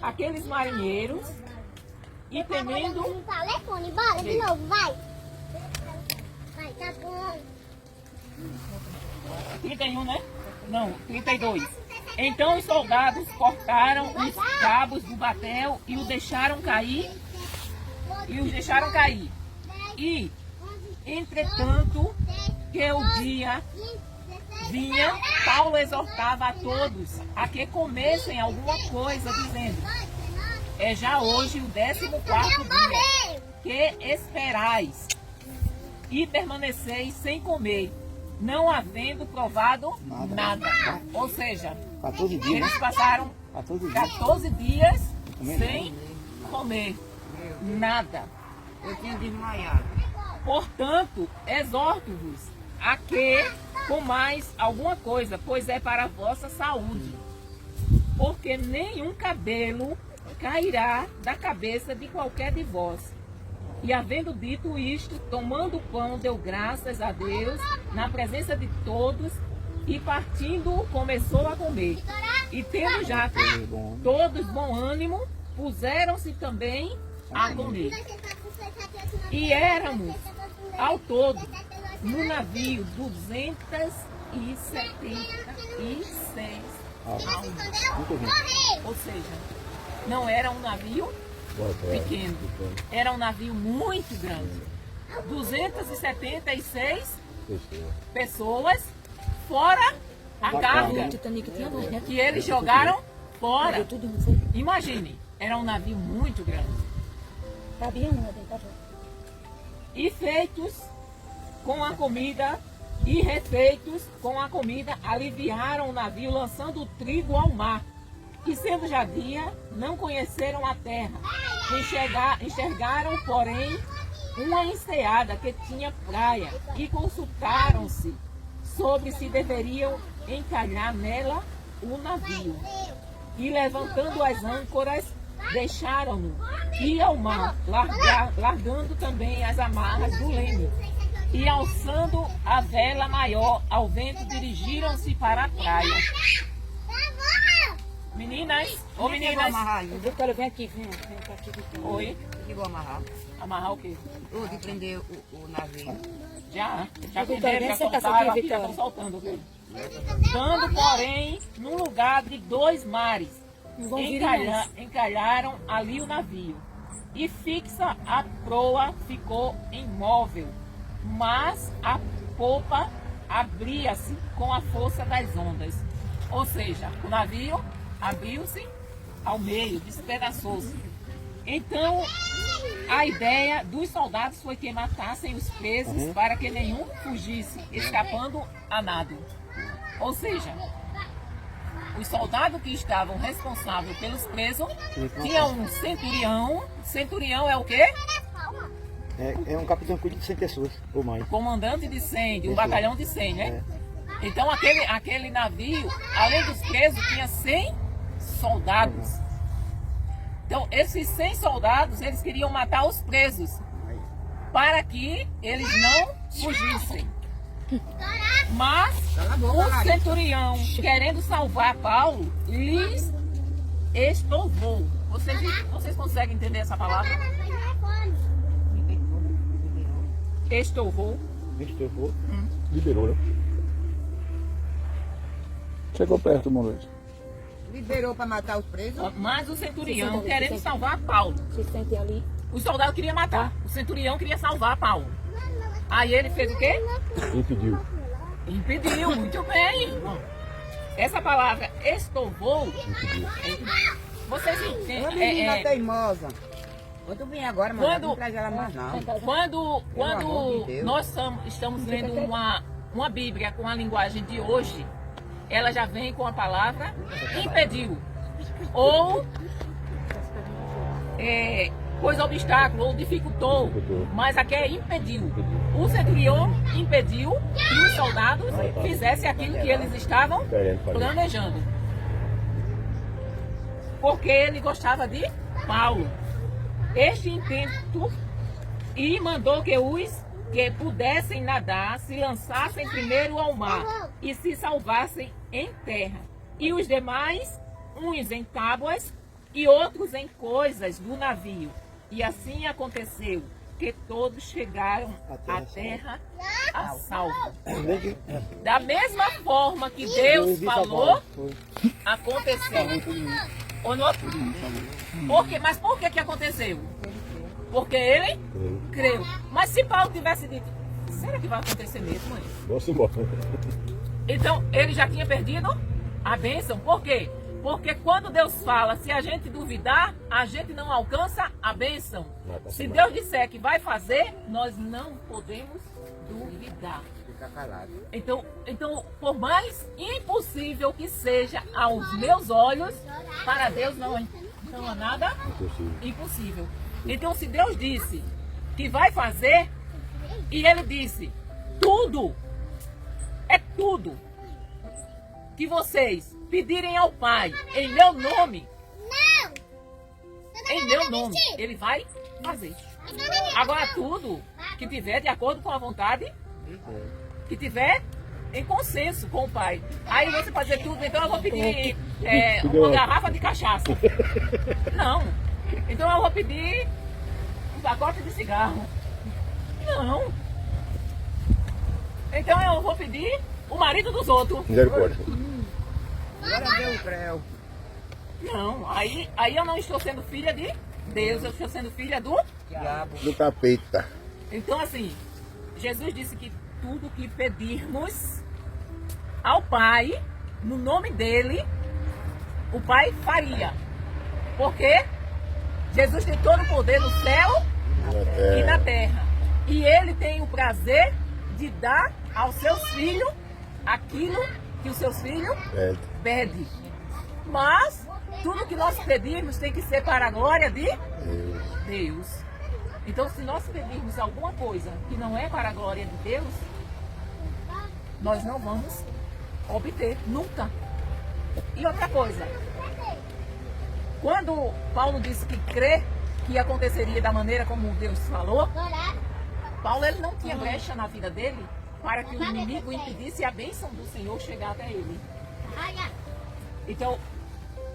Aqueles marinheiros e temendo. Telefone, bora de novo, vai. Vai, tá bom. 31, né? Não, 32. Então os soldados cortaram os cabos do batel e os deixaram cair. E, entretanto, que o dia vinha, Paulo exortava a todos a que comessem alguma coisa, dizendo: é já hoje o 14º dia que esperais e permaneceis sem comer, não havendo provado nada. Ou seja, 14 dias, eles passaram 14 dias sem comer nada. Eu tinha desmaiado. Portanto, exorto-vos a que comais alguma coisa, pois é para a vossa saúde. Porque nenhum cabelo cairá da cabeça de qualquer de vós. E havendo dito isto, tomando o pão, deu graças a Deus na presença de todos, e partindo começou a comer. E tendo já todos bom ânimo, puseram-se também a comer. E éramos, ao todo, no navio 276 almas. Ou seja, não era um navio pequeno, era um navio muito grande. 276 pessoas, fora a carga que eles jogaram fora. Imagine, era um navio muito grande. E feitos com a comida e refeitos com a comida, aliviaram o navio, lançando o trigo ao mar. E sendo já dia, não conheceram a terra. Enxergaram, porém, uma enseada que tinha praia, e consultaram-se sobre se deveriam encalhar nela o navio. E levantando as âncoras, deixaram-no ir ao mar, largando também as amarras do leme. E alçando a vela maior ao vento, dirigiram-se para a praia. Meninas, ô meninas. Vitória, vem aqui, vem aqui. Oi, Eu vou amarrar. amarrar o quê? Ou de prender o navio. Já Vitória, prenderam, vem já sentar soltaram, aqui, aqui já Vitória. estão soltando, viu? Dando, porém, num lugar de 2 mares, Não vão vir mais. encalharam ali o navio. E fixa a proa ficou imóvel, mas a popa abria-se com a força das ondas. Ou seja, o navio abriu-se ao meio, despedaçou-se. Então, a ideia dos soldados foi que matassem os presos para que nenhum fugisse, escapando a nado. Ou seja, os soldados que estavam responsáveis pelos presos tinham um centurião. Centurião é o quê? É um capitão que cuida de 100 pessoas ou mais. Comandante de 100, de um batalhão de 100, né? Então aquele navio, além dos presos, tinha 100 soldados. Então esses 100 soldados, eles queriam matar os presos para que eles não fugissem. Mas o centurião, querendo salvar Paulo, lhes estorvou. Vocês conseguem entender essa palavra? Estorvou. Estorvou. Liberou, né? Chegou perto, Molejo. Liberou para matar os presos. Mas o centurião, querendo salvar Paulo. Se sente ali. O soldado queria matar. O centurião queria salvar Paulo. Aí ele fez o quê? Impediu. Impediu, muito bem. Essa palavra estorvou. Vocês Ô, entendem? menina teimosa. Quando vem agora, mas Quando- não traz ela mais não. Quando amor de Deus. nós estamos lendo uma Bíblia com a linguagem de hoje, ela já vem com a palavra impediu. Ou pôs obstáculo, ou dificultou. Mas aqui é impediu. O centurião impediu que os soldados fizessem aquilo que eles estavam planejando. Porque ele gostava de Paulo. Este intento e mandou que os que pudessem nadar se lançassem primeiro ao mar e se salvassem em terra. E os demais, uns em tábuas e outros em coisas do navio. E assim aconteceu que todos chegaram à terra a salvo. Da mesma forma que Deus falou, aconteceu. Ou não? Mas por que aconteceu? Porque ele creu. Mas se Paulo tivesse dito, será que vai acontecer mesmo, mãe? Vamos embora. Então ele já tinha perdido a bênção. Por quê? Porque quando Deus fala, se a gente duvidar, a gente não alcança a bênção. Se Deus disser que vai fazer, nós não podemos duvidar. Fica calado. Então, por mais impossível que seja aos meus olhos, para Deus não há nada impossível. Então, se Deus disse que vai fazer, e Ele disse, tudo que vocês pedirem ao Pai em meu nome, Ele vai fazer. Agora, tudo que tiver de acordo com a vontade, que tiver em consenso com o Pai. Aí você pode dizer tudo, então eu vou pedir uma garrafa de cachaça. Não. Então eu vou pedir um pacote de cigarro. Não. Então eu vou pedir o marido dos outros. Misericórdia. Agora deu o creu. Não. Aí eu não estou sendo filha de Deus, eu estou sendo filha do... Diabo. Do capeta. Então assim, Jesus disse que tudo que pedirmos ao Pai, no nome dele, o Pai faria. Porque Jesus tem todo o poder no céu e na terra. E ele tem o prazer de dar aos seus filhos aquilo que os seus filhos pedem. Mas tudo que nós pedirmos tem que ser para a glória de Deus. Então, se nós pedirmos alguma coisa que não é para a glória de Deus, nós não vamos obter nunca. E outra coisa, quando Paulo disse que crê que aconteceria da maneira como Deus falou, Paulo ele não tinha brecha na vida dele para que o inimigo impedisse a bênção do Senhor chegar até ele. Então,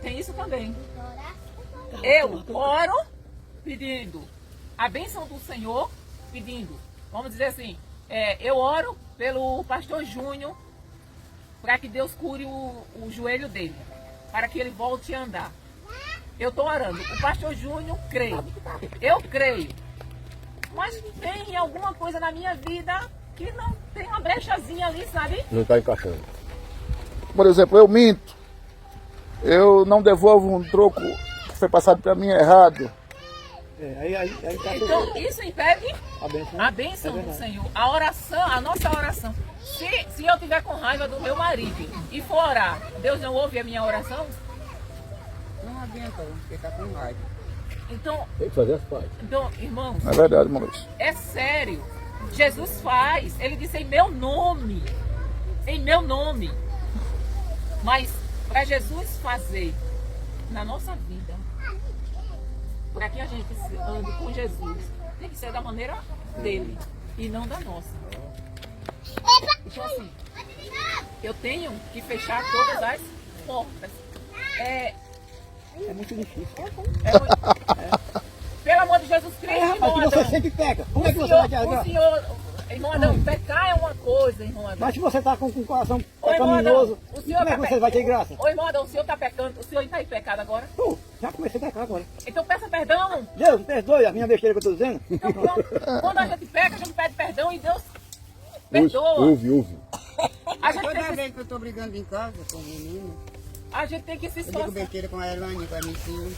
tem isso também. Eu oro pedindo a bênção do Senhor, pedindo, vamos dizer assim, eu oro pelo pastor Júnior para que Deus cure o joelho dele, para que ele volte a andar. Eu estou orando. O pastor Júnior crê. Eu creio. Mas tem alguma coisa na minha vida que não tem uma brechazinha ali, sabe? Não está encaixando. Por exemplo, eu minto. Eu não devolvo um troco que foi passado para mim errado. Aí tá Então, isso impede a a bênção É do verdade. Senhor. A oração, a nossa oração. Se eu tiver com raiva do meu marido e for orar, Deus não ouve a minha oração? Não adianta, porque tá com raiva. Então, Tem que fazer as pazes. irmãos, É verdade, Maurício. é sério. Jesus faz. Ele disse em meu nome. Em meu nome. Mas para Jesus fazer na nossa vida, para que a gente ande com Jesus, tem que ser da maneira dele e não da nossa. Então assim, eu tenho que fechar todas as portas. É muito difícil. Pelo amor de Jesus Cristo, Rapaz, irmão que você Adão. sempre peca. Como O é que você vai te senhor, agradar? irmão Adão, pecar é uma coisa, irmão Adão. Mas se você tá com o coração Ô, irmão Adão, pecaminoso, o senhor como é que tá você vai ter graça? Ô irmão Adão, o senhor está pecando, o senhor está em pecado agora? Pô, já comecei a pecar agora. Então peça perdão. Deus, me perdoe a minha besteira que eu tô dizendo. Então, quando a gente peca, a gente pede perdão e Deus perdoa. Ouve. A gente, Toda tem que, vez que eu tô brigando em casa com o menino, a gente tem que se eu digo esforçar. besteira com a Elane, com a minha filha.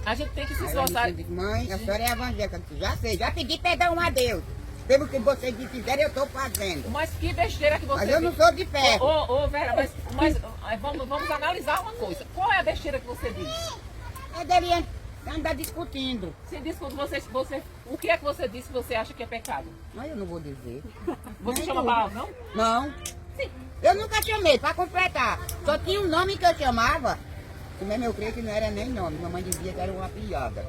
A gente tem que se Aí ela esforçar. diz, mãe, a senhora é evangélica. Eu disse, já sei, já pedi perdão a Deus. Pelo que vocês me fizeram, eu tô fazendo. Mas que besteira que você Mas eu não disse. sou de ferro. Ô, Vera, mas vamos analisar uma coisa. Qual é a besteira que você disse? É dele andar discutindo. Se discute, o que é que você disse que você acha que é pecado? Mas eu não vou dizer. Você Nem chama tudo. palavrão? Não. Eu nunca chamei, pra completar. Só tinha um nome que eu chamava. Que mesmo eu creio que não era nem nome. Mamãe dizia que era uma piada.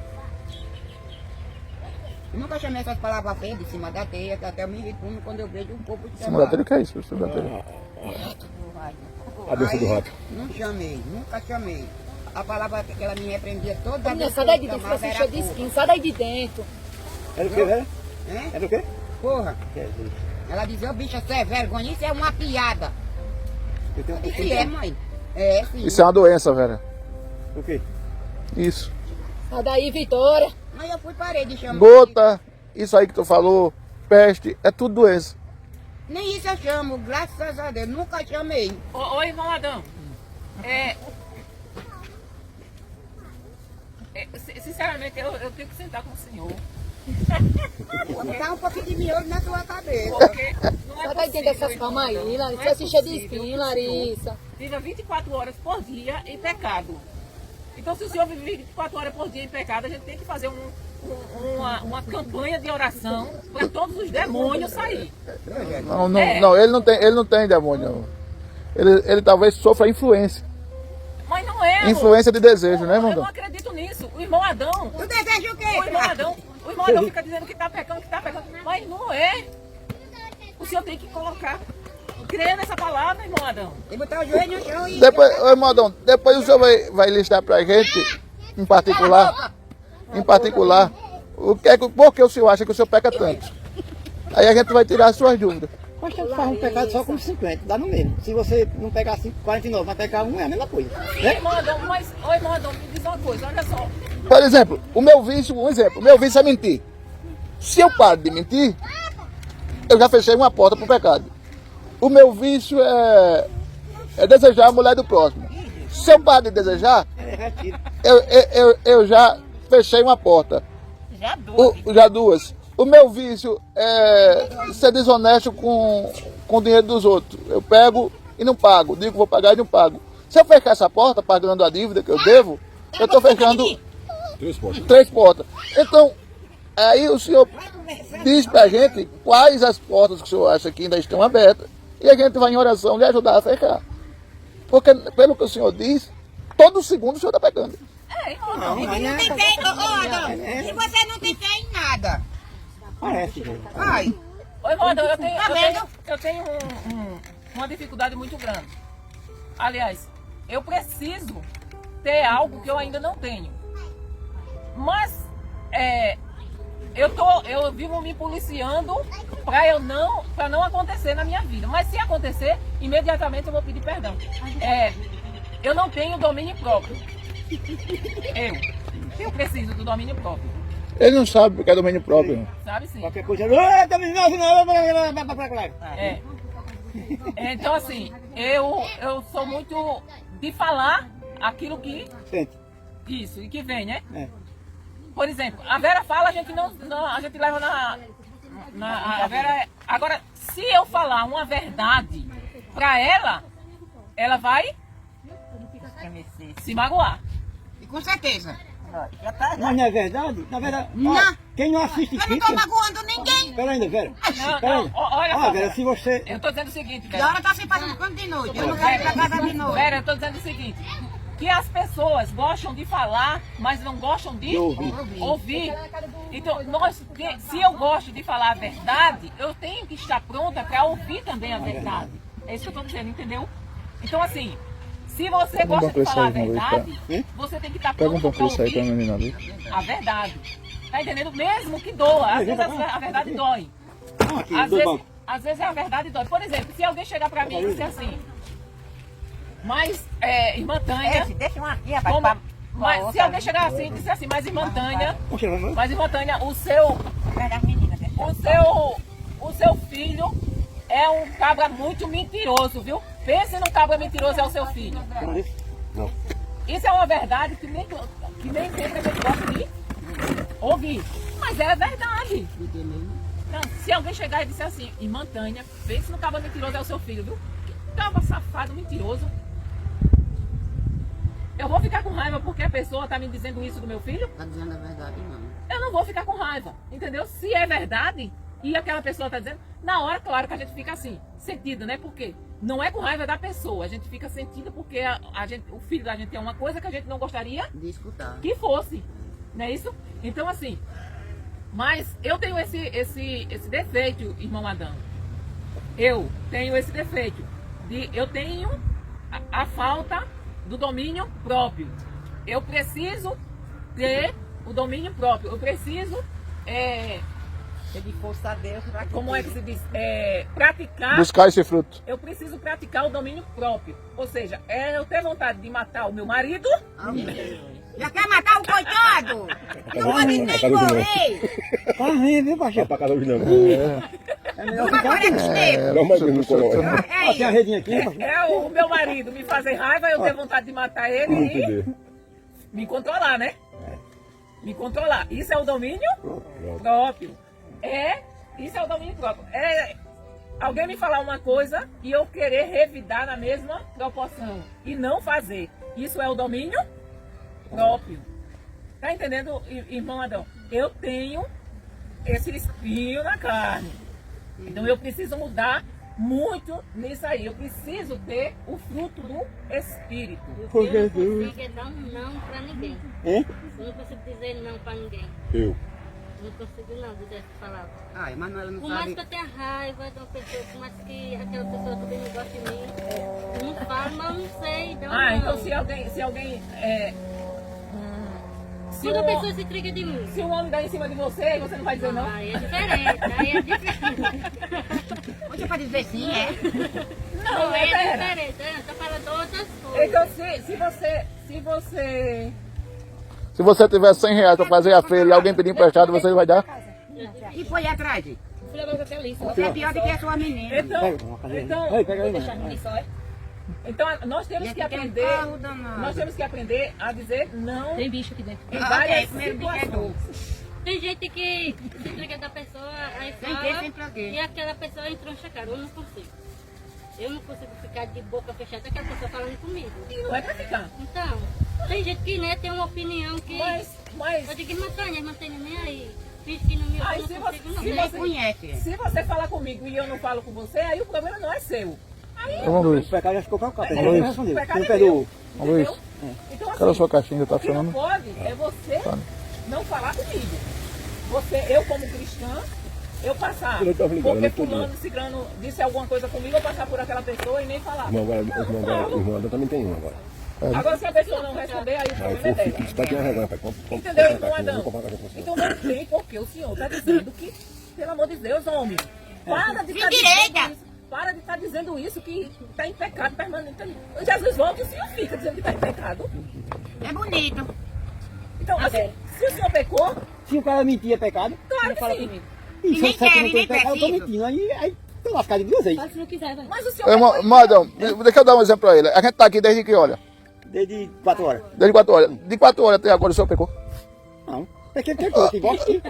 Eu nunca chamei essas palavras feias de cima da teia, que até eu me retorno quando eu vejo um povo de Cima da telha, o que é isso? Cima da telha. A bênção do rato. Não chamei, nunca chamei. A palavra que ela me repreendia toda Menina, vez que sai daí de eu dentro, chamava você era cheio de porra. espinho, sai daí de dentro. Era o quê, velho? Hein? Era o quê? Porra. Jesus. Ela dizia, ô bicha, você é vergonha, isso é uma piada. Eu tenho um E pouquinho é, de... mãe? É, sim. Isso é uma doença, Vera. O quê? Isso. Sai daí, Vitória. Mas eu fui parei de chamar. Gota, isso aí que tu falou, peste, é tudo doença. Nem isso eu chamo, graças a Deus. Nunca chamei. Ô, irmão Adão, sinceramente, eu tenho que sentar com o senhor. Vou botar um pouquinho de miolo na tua cabeça. Porque não é Sai daí dentro possível, dessas irmão camas aí, Adão, Larissa. não Você é se cheia de possível espinho, que o Larissa. senhor viva 24 horas por dia em pecado. Então, se o senhor vive 24 horas por dia em pecado, a gente tem que fazer uma campanha de oração para todos os demônios sair. Não, não, É. não, ele não tem demônio. Não. Ele talvez sofra influência. Mas não é. amor. Influência de desejo, né, Eu não irmão? acredito nisso. O irmão Adão, Tu deseja o quê? o irmão Adão fica dizendo que está pecando, mas não é. O senhor tem que colocar, crer nessa palavra, irmão Adão. Tem que botar o joelho no chão e... Depois, ô, irmão Adão, depois o senhor vai listar pra gente, em particular, por que o senhor acha que o senhor peca tanto? Aí a gente vai tirar as suas dúvidas. Mas tanto faz um pecado só como 50, dá no mesmo. Se você não pegar 49, vai pegar um, é a mesma coisa. Né? Irmão Adão, mas, ô irmão Adão, me diz uma coisa, olha só. Por exemplo, o meu vício é mentir. Se eu paro de mentir, eu já fechei uma porta pro pecado. O meu vício é desejar a mulher do próximo. Se eu paro de desejar, Retiro. eu já fechei uma porta. Já duas. O meu vício é ser desonesto com o dinheiro dos outros. Eu pego e não pago. Digo que vou pagar e não pago. Se eu fechar essa porta, pagando a dívida que eu devo, eu estou fechando 3 portas. Então, aí o senhor diz pra gente quais as portas que o senhor acha que ainda estão abertas. E a gente vai em oração lhe ajudar a fechar. Porque, pelo que o senhor diz, todo segundo o senhor está pecando. Irmão Adão, E não tem fé, Adão. E você não tem fé em nada. Parece, gente. Ai, ô irmão Adão, Tá vendo? eu tenho uma dificuldade muito grande. Aliás, eu preciso ter algo que eu ainda não tenho. Mas eu vivo me policiando para não acontecer na minha vida. Mas se acontecer, imediatamente eu vou pedir perdão. Eu não tenho domínio próprio. Eu preciso do domínio próprio. Ele não sabe porque é domínio próprio. Sabe sim. Qualquer coisa. Então assim, eu sou muito de falar aquilo que Sente. isso e que vem, né? É. Por exemplo, a Vera fala, a gente a gente leva a Vera. Agora, se eu falar uma verdade pra ela, ela vai se magoar. E com certeza. Mas não é verdade? Na verdade, Não. ó, quem não assiste Eu não Kika... tô magoando ninguém. Pera ainda, Vera. Não, Pera não, ainda. olha Ah, só, Vera, se você... eu tô dizendo o seguinte, E a Vera. hora tá se fazendo quanto de noite. Eu não quero ir pra casa de noite. Vera, eu tô dizendo o seguinte, que as pessoas gostam de falar, mas não gostam de ouvir. Então, se eu gosto de falar a verdade, eu tenho que estar pronta para ouvir também a verdade. É isso que eu estou dizendo, entendeu? Então, assim, se você gosta de falar a verdade, você tem que estar Pega um pronto para pão aí pra ouvir menina ali. a verdade. Tá entendendo? Mesmo que doa. Às vezes a verdade dói. Ah, aqui, do banco. Às vezes a verdade dói. Por exemplo, se alguém chegar para mim e disser assim, mas, irmã Tânia... Deixa uma aqui, rapaz. Como, mas se alguém chegar assim e disser assim, mas irmã Tânia, o seu filho é um cabra muito mentiroso, viu? Pense num cabra mentiroso, é o seu filho. Não. Isso é uma verdade que nem sempre a gente gosta de ouvir. Mas é verdade. Então, se alguém chegar e disser assim, irmã Tânia, pense no cabra mentiroso, é o seu filho, viu? Que cabra safado, mentiroso. Eu vou ficar com raiva porque a pessoa está me dizendo isso do meu filho? Tá dizendo a verdade, não. Eu não vou ficar com raiva, entendeu? Se é verdade e aquela pessoa está dizendo, na hora, claro que a gente fica assim, sentido, né? Porque não é com raiva da pessoa, a gente fica sentido porque o filho da gente é uma coisa que a gente não gostaria De escutar. que fosse, não é isso? Então, assim, mas eu tenho esse defeito, irmão Adão. Eu tenho esse defeito. Eu tenho a falta do domínio próprio. Eu preciso ter o domínio próprio. Eu preciso, De força a Deus. como é que se diz? Praticar. Buscar esse fruto. Eu preciso praticar o domínio próprio. Ou seja, eu ter vontade de matar o meu marido. Já quer matar o coitado? Não pode nem morrer. Tá rindo, viu, Pacheco? Pra casa hoje não. É melhor ficar Agora é aqui. besteira. Não, mas não coloca. Ó, tem a redinha aqui, Pacheco. É o meu marido me fazer raiva, eu ter vontade de matar ele e me controlar, né? Me controlar. Isso é o domínio próprio. Isso é o domínio próprio. Alguém me falar uma coisa e eu querer revidar na mesma proporção e não fazer. Isso é o domínio próprio. Tá entendendo, irmão Adão? Eu tenho esse espinho na carne. Então eu preciso mudar muito nisso aí. Eu preciso ter o fruto do Espírito. Por Eu não Jesus. consigo dar um não pra ninguém. Hein? Eu não consigo dizer não pra ninguém. Eu. Não consigo não dizer essa palavra. Ai, Manuela não Por mais sabe. que eu tenha raiva de uma pessoa, por mais que aquela pessoa também não goste de mim, eu não falo, mas eu não sei. Dá um não. Então se alguém se Quando a um- pessoa se intriga de mim. se um homem dá em cima de você, você não vai dizer não? Aí é diferente, aí é diferente. Você pode dizer sim, é? Não, Aí é pera. diferente, eu tô falando outras coisas. Então Se você tiver 100 reais pra fazer a feira e alguém pedir emprestado, você vai dar? E foi atrás. Fui levar até ali, só. Você é pior do que a sua menina. Pega uma cadeira. Ei, pega aí, mano. Então nós temos E que aqui tem aprender, carro danado. nós temos que aprender a dizer não Tem bicho aqui dentro. em Ah, várias ok, primeiro bicho é situações. Tem gente que se intriga da pessoa, aí Tem que fala, sempre alguém. e aquela pessoa entroncha a cara. Eu não consigo. Eu não consigo ficar de boca fechada, aquela pessoa falando comigo. E não é pra ficar. Então, tem gente que né, tem uma opinião que... Mas Eu digo, irmã Tânia, nem aí. Finge que não me ouve, Aí, eu se não você- consigo não. se Nem você- conhece. se você falar comigo e eu não falo com você, aí o problema não é seu. Aí Vamos, Luiz. O pecado já ficou calcado. Luiz. Ele não respondeu. o Você pecado não é perdoou. meu. Luiz. Entendeu? Então Cadê a sua caixinha? Já tá o que não funcionando? pode é você não falar comigo. Eu como cristã, eu passar. Eu não tô ligado, Porque eu não tô fulano, ciclano disse alguma coisa comigo, eu passar por aquela pessoa e nem falar. O irmão Adão também tem um agora. Agora se a pessoa não responder, aí o Aí problema é foi dela. isso daqui é uma vergonha, pai. Entendeu, irmão Adão? Então não tem porque o senhor está dizendo que, pelo amor de Deus, homem, para de estar dizendo isso. Para de estar dizendo isso, que está em pecado permanente. Jesus volta e o senhor fica dizendo que está em pecado. É bonito. Então, assim, se o senhor pecou, Se o cara mentir é pecado, claro ele que fala sim. comigo. E E se nem eu disser que quer, não e tem nem pecado, eu tô preciso. mentindo. Aí tô lascado de duas vezes. Faz se não quiser, vai. Mas o senhor Irmão, pecou. Madão, deixa eu dar um exemplo pra ele. A gente tá aqui desde que hora? Desde 4 horas. Desde 4 horas. De 4 horas até agora o senhor pecou? Não. É que tem coisa, que gosta aqui.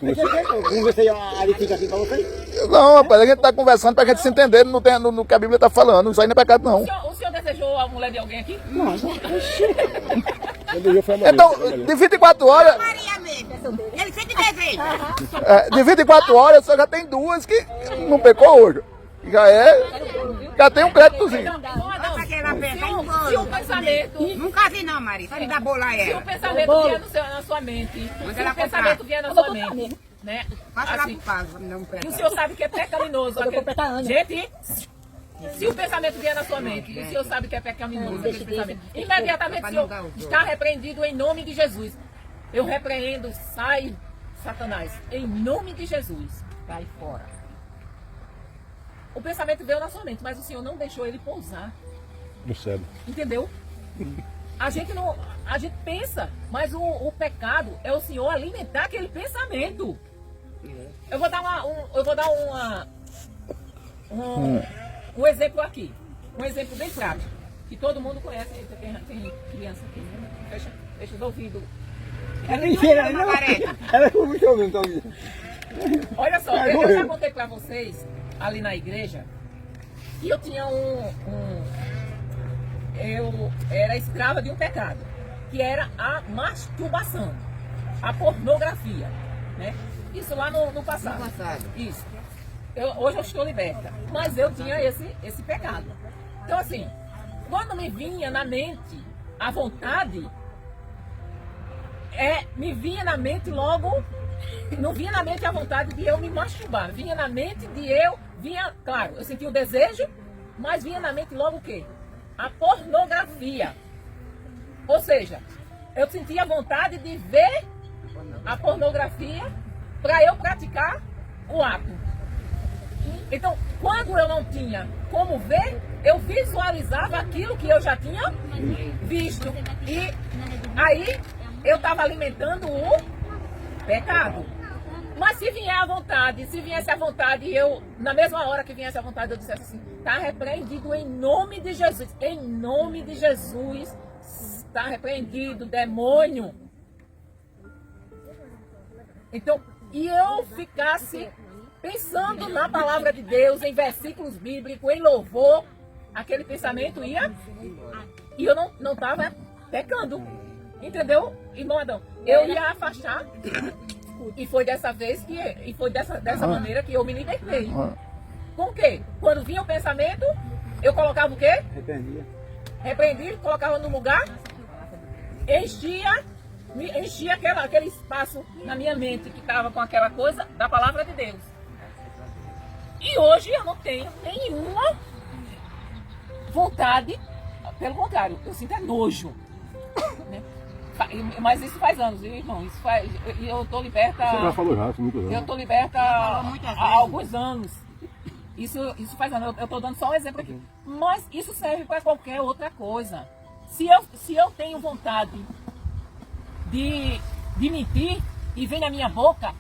Vamos ver se ele fica aqui pra vocês. Não, rapaz, a gente tá conversando pra gente se entender no que a Bíblia tá falando. Isso aí não é pecado, não. O senhor desejou a mulher de alguém aqui? Não, Quando eu foi a Maria. Então, de 24 horas, Maria mesmo. Ele sempre deseja. de 24 horas, só já tem 2 que não pecou hoje. Já tem um créditozinho. Nossa, aquela peça em Se o pensamento... Nunca vi não, Maria. Só ele dá bola a Se o ela. pensamento vier na sua mente, se ela o pensamento vier na sua mente, né? Passa lá Assim, pro caso, pra me dar um e o pé. senhor sabe que é pecaminoso. Gente, se o pensamento vier na sua mente, e o senhor sabe que é pecaminoso aquele pensamento, imediatamente o senhor está repreendido em nome de Jesus. Eu repreendo, sai, Satanás, em nome de Jesus. Sai fora. O pensamento veio na sua mente, mas o senhor não deixou ele pousar. No céu. Entendeu? A gente não. A gente pensa, mas o pecado é o senhor alimentar aquele pensamento. Eu vou dar um exemplo aqui. Um exemplo bem prático. Que todo mundo conhece. Tem criança aqui, né? Fecha os ouvidos. Ela é inteira, não. Ela foi muito ouvindo, então. Olha só, eu já contei pra vocês ali na igreja que eu tinha eu era escrava de um pecado, que era a masturbação, a pornografia, né? Isso lá no passado. No passado. Isso. Hoje eu estou liberta, mas eu tinha esse pecado. Então assim, quando me vinha na mente a vontade, me vinha na mente logo, não vinha na mente a vontade de eu me masturbar, vinha na mente claro, eu sentia o desejo, mas vinha na mente logo o quê? A pornografia. Ou seja, eu sentia a vontade de ver a pornografia para eu praticar o ato. Então, quando eu não tinha como ver, eu visualizava aquilo que eu já tinha visto. E aí eu estava alimentando o pecado. Mas se vier à vontade, se viesse à vontade, na mesma hora que viesse à vontade, eu dissesse assim, está repreendido em nome de Jesus. Em nome de Jesus, está repreendido, demônio. Então, e eu ficasse pensando na palavra de Deus, em versículos bíblicos, em louvor, aquele pensamento ia, e eu não estava pecando. Entendeu, irmão Adão? Eu ia afastar. E foi dessa vez dessa maneira que eu me libertei. Com o quê? Quando vinha o pensamento, eu colocava o quê? Repreendia, colocava no lugar, enchia aquele espaço na minha mente que estava com aquela coisa da palavra de Deus. E hoje eu não tenho nenhuma vontade, pelo contrário, eu sinto nojo. Né? Mas isso faz anos, viu, irmão? E eu estou liberta. Você já falou já, muitos anos. Eu estou liberta há alguns anos. Isso faz anos. Eu estou dando só um exemplo aqui. Mas isso serve para qualquer outra coisa. Se eu tenho vontade de mentir e vem na minha boca,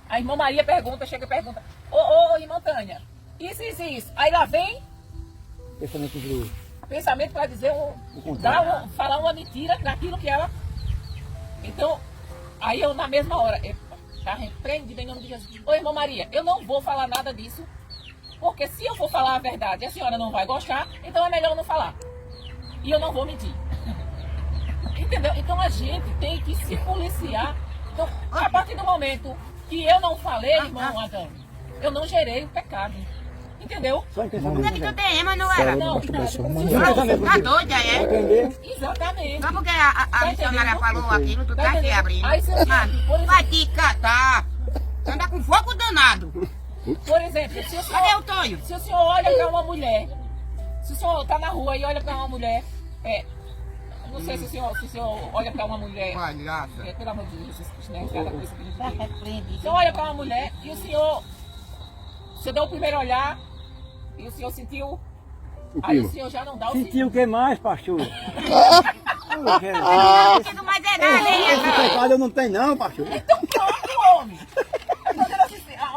a irmã Maria chega e pergunta: Ô, irmã Tânia, isso. Aí lá vem pensamento para dizer, falar uma mentira daquilo que ela. Então, aí eu na mesma hora, tá repreendido em nome de Jesus. Ô, irmã Maria, eu não vou falar nada disso, porque se eu for falar a verdade e a senhora não vai gostar, então é melhor eu não falar. E eu não vou mentir. Entendeu? Então a gente tem que se policiar. Então, a partir do momento que eu não falei, irmão Adão, eu não gerei o pecado. Entendeu? Só em Por pensamento. que tu tem ema, não era? Não, Tá doida, é? exatamente. Só porque a missionária falou aquilo, tu tá aqui abrindo. Aí você Vai te catar. Tu anda com fogo danado. por exemplo, Cadê o Tonho? se o senhor olha para uma mulher, se o senhor está na rua e olha para uma mulher, não sei se o senhor olha para uma mulher, Palhaça. pelo amor de Deus, né? Cada coisa que a gente vê. O senhor olha para uma mulher e você deu o primeiro olhar e o senhor sentiu, aí o senhor já não dá o Sentiu o que mais, pastor? Não consigo mais é nada, Esse hein? pecado eu não tenho não, pastor. Então pronto, homem.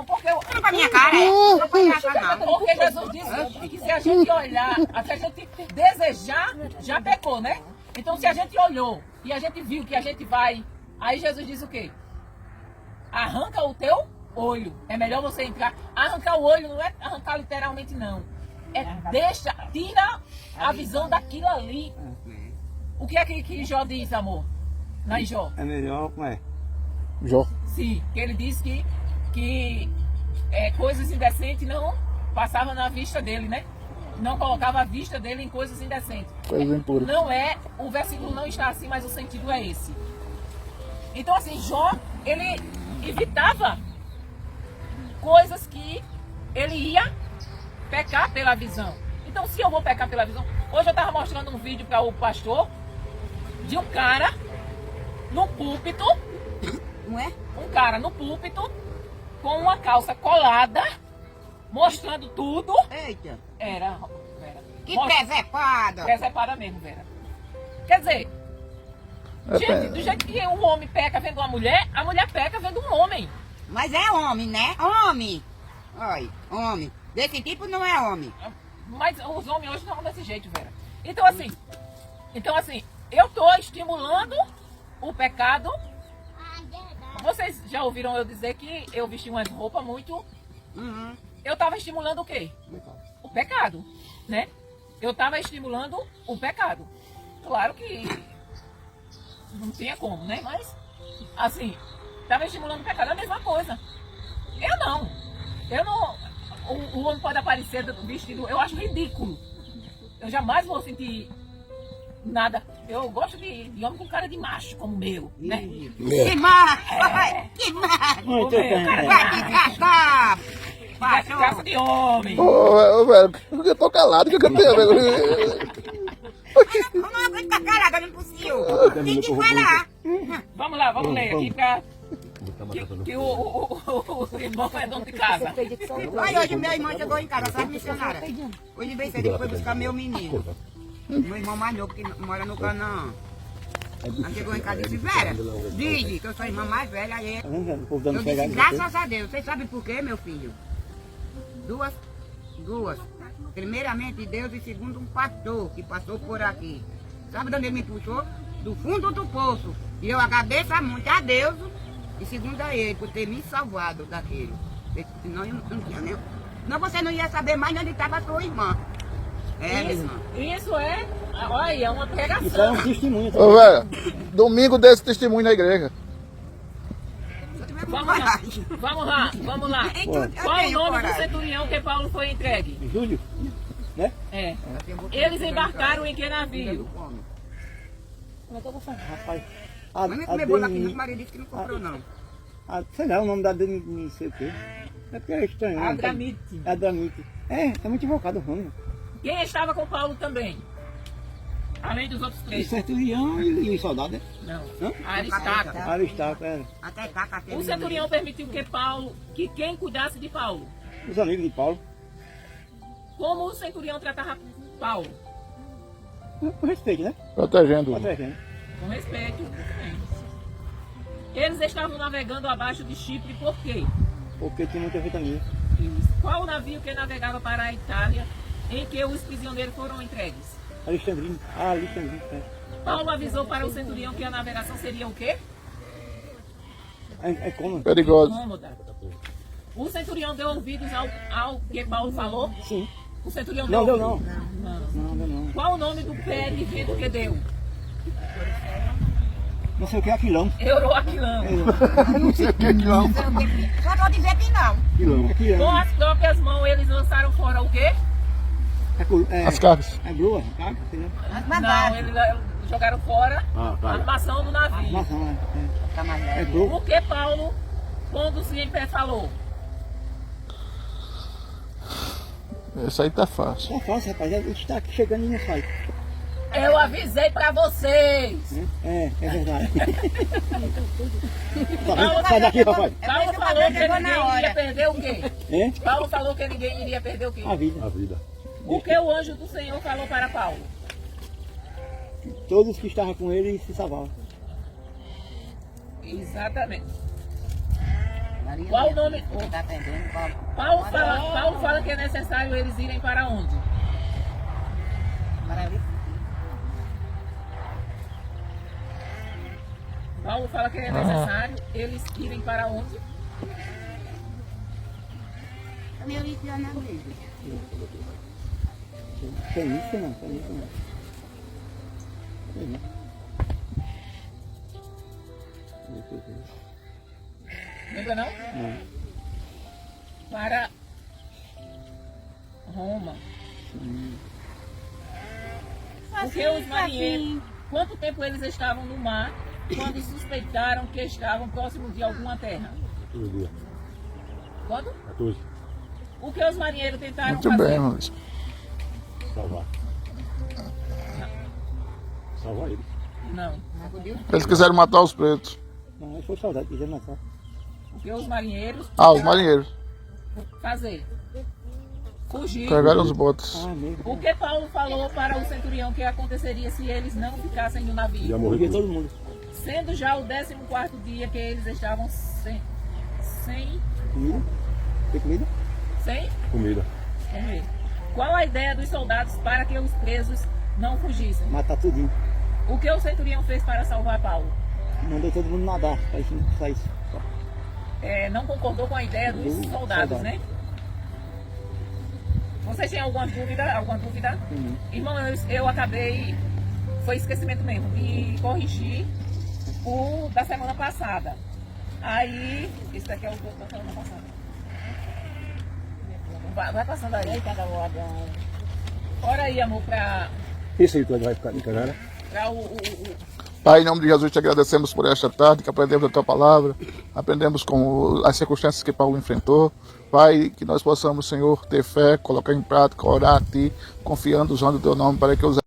Porque Não pra minha cara, é? Não pra minha cara, não. Porque Jesus disse que se a gente olhar, se a gente desejar, já pecou, né? Então se a gente olhou e a gente viu que a gente vai Aí Jesus diz o quê? Arranca o teu olho. É melhor você entrar. Arrancar o olho não é arrancar literalmente, não. Tira a visão daquilo ali. O que é que Jó diz, amor? Lá em Jó. É melhor, como é? Jó. Sim, que ele diz que coisas indecentes não passavam na vista dele, né? Não colocava a vista dele em coisas indecentes. Coisa impura. Não é, o versículo não está assim, mas o sentido é esse. Então assim, Jó, ele evitava coisas que ele ia pecar pela visão. Então se eu vou pecar pela visão, hoje eu estava mostrando um vídeo para o pastor de um cara no púlpito, Não é? um cara no púlpito com uma calça colada, mostrando tudo. Eita. Vera. Que Mostra- presepada. Presepada mesmo, Vera. Quer dizer, gente, do jeito que o homem peca vendo uma mulher, a mulher peca vendo um homem. Mas é homem, né? Homem. Olha, homem. Desse tipo não é homem. Mas os homens hoje não são desse jeito, Vera. Então assim, eu estou estimulando o pecado. Vocês já ouviram eu dizer que eu vesti umas roupas muito... Uhum. Eu estava estimulando o quê? O pecado, né? Eu estava estimulando o pecado. Claro que não tinha como, né? Mas, assim, estava estimulando o pecado. É a mesma coisa. Eu não. O homem pode aparecer vestido... Eu acho ridículo. Eu jamais vou sentir nada. Eu gosto de homem com cara de macho, como o meu, né? Que macho. Que macho. O meu, cara de Vai te macho. caçar. Caça de homem. Ô, velho, eu tô calado, que eu tenho. Eu não aguento ficar calada, não é possível. Tem que falar. Vamos lá, vamos ler aqui pra... Que o irmão é dono de casa. Aí hoje minha irmã chegou em casa, sabe, missionária? Hoje bem cedo, foi buscar meu menino. Meu irmão mais novo, que mora no Canaã. Ela chegou em casa e disse, Vera, diz que eu sou a irmã mais velha. Aí eu disse, graças a Deus. Você sabe por quê, meu filho? Duas. Primeiramente Deus e segundo um pastor que passou por aqui. Sabe de onde ele me puxou? Do fundo do poço. E eu agradeço muito a Deus e segundo a ele por ter me salvado daquele. Senão eu não tinha nem... Senão você não ia saber mais onde estava a sua irmã. É, minha irmã. Isso é, olha, uma pregação. Isso é um testemunho. Ô, velho, domingo desse testemunho na igreja. Vamos lá. Eu Qual o tenho nome do coragem. centurião que Paulo foi entregue? Júlio, né? É. Eles embarcaram em que navio? Rapaz, Mas não comer bolo aqui, não, que o marido disse que não comprou, não. sei lá, o nome da dele não sei o quê. É porque é estranho. né? Adramite. Adramite. É muito invocado o nome. Quem estava com Paulo também? Além dos outros E três. centurião e soldado, né? Não. Hã? Aristarco. Aristarco, Até cá, O centurião permitiu que quem cuidasse de Paulo. Os amigos de Paulo. Como o centurião tratava Paulo? Com respeito, né? Protegendo. Protegendo. Com respeito. Eles estavam navegando abaixo de Chipre por quê? Porque tinha muita ventania. Qual o navio que navegava para a Itália em que os prisioneiros foram entregues? Alexandrino. Alexandrino. Paulo avisou para o centurião que a navegação seria o quê? É como? Perigoso. Cômoda. O centurião deu ouvidos ao que Paulo falou? Sim. O centurião Não deu ouvidos? não. Não. Não deu não. Qual o nome do pé de vento que deu? Não sei o que é aquilão. Euroaquilão. Não sei o que é que não. Só vou dizer que não. Aquilão. Com as próprias mãos eles lançaram fora o quê? As cargas. É grua, carga, entendeu? Não, eles jogaram fora Ah, tá. a armação do navio. Maçã, é. É grua. O que Paulo, quando se em pé, falou? Esse aí tá fácil. Tá fácil, rapaz. Ele está aqui chegando e não sai. Eu avisei pra vocês. É verdade. Paulo, Sai daqui, rapaz. Paulo que o falou patrão que chegou na ninguém hora. iria perder o quê? É? Paulo falou que ninguém iria perder o quê? A vida. A vida. O que o anjo do Senhor falou para Paulo? Todos que estavam com ele se salvavam. Exatamente. Qual o nome? Tá atendendo, Paulo fala que é necessário eles irem para onde? Paulo fala que é necessário eles irem para onde? A minha Lidiana mesmo. Tem isso não, tem isso não. Tem não. Lembra não? Não. Para Roma. Porque os marinheiros, quanto tempo eles estavam no mar quando suspeitaram que estavam próximos de alguma terra? 14 dias. Quando? 14. O que os marinheiros tentaram Muito fazer? bem, Luiz. Salvar. Salvar eles. Não. Eles quiseram matar os pretos. Não, foi saudade, quiser matar. O que os marinheiros Os marinheiros. fazer? Fugir. Pegaram os botes. Mesmo. O que Paulo falou para o centurião que aconteceria se eles não ficassem no Já navio? morreu Porque tudo. todo mundo. Sendo já o 14º dia que eles estavam sem Comida? Tem comida? Comida. comer. Qual a ideia dos soldados para que os presos não fugissem? Matar tudinho. O que o centurião fez para salvar Paulo? Mandou todo mundo nadar. Faz. Não concordou com a ideia dos Do soldados, soldado. né? Vocês têm alguma dúvida? Irmão, eu acabei, foi esquecimento mesmo, de corrigir o da semana passada. Aí, esse daqui é o da semana passada. Vai passando aí, cada hora. Ora aí, amor, para Esse aí tu vai ficar encanada? Pai, em nome de Jesus, te agradecemos por esta tarde, que aprendemos a tua palavra, aprendemos com as circunstâncias que Paulo enfrentou. Pai, que nós possamos, Senhor, ter fé, colocar em prática, orar a Ti, confiando, usando o Teu nome para que os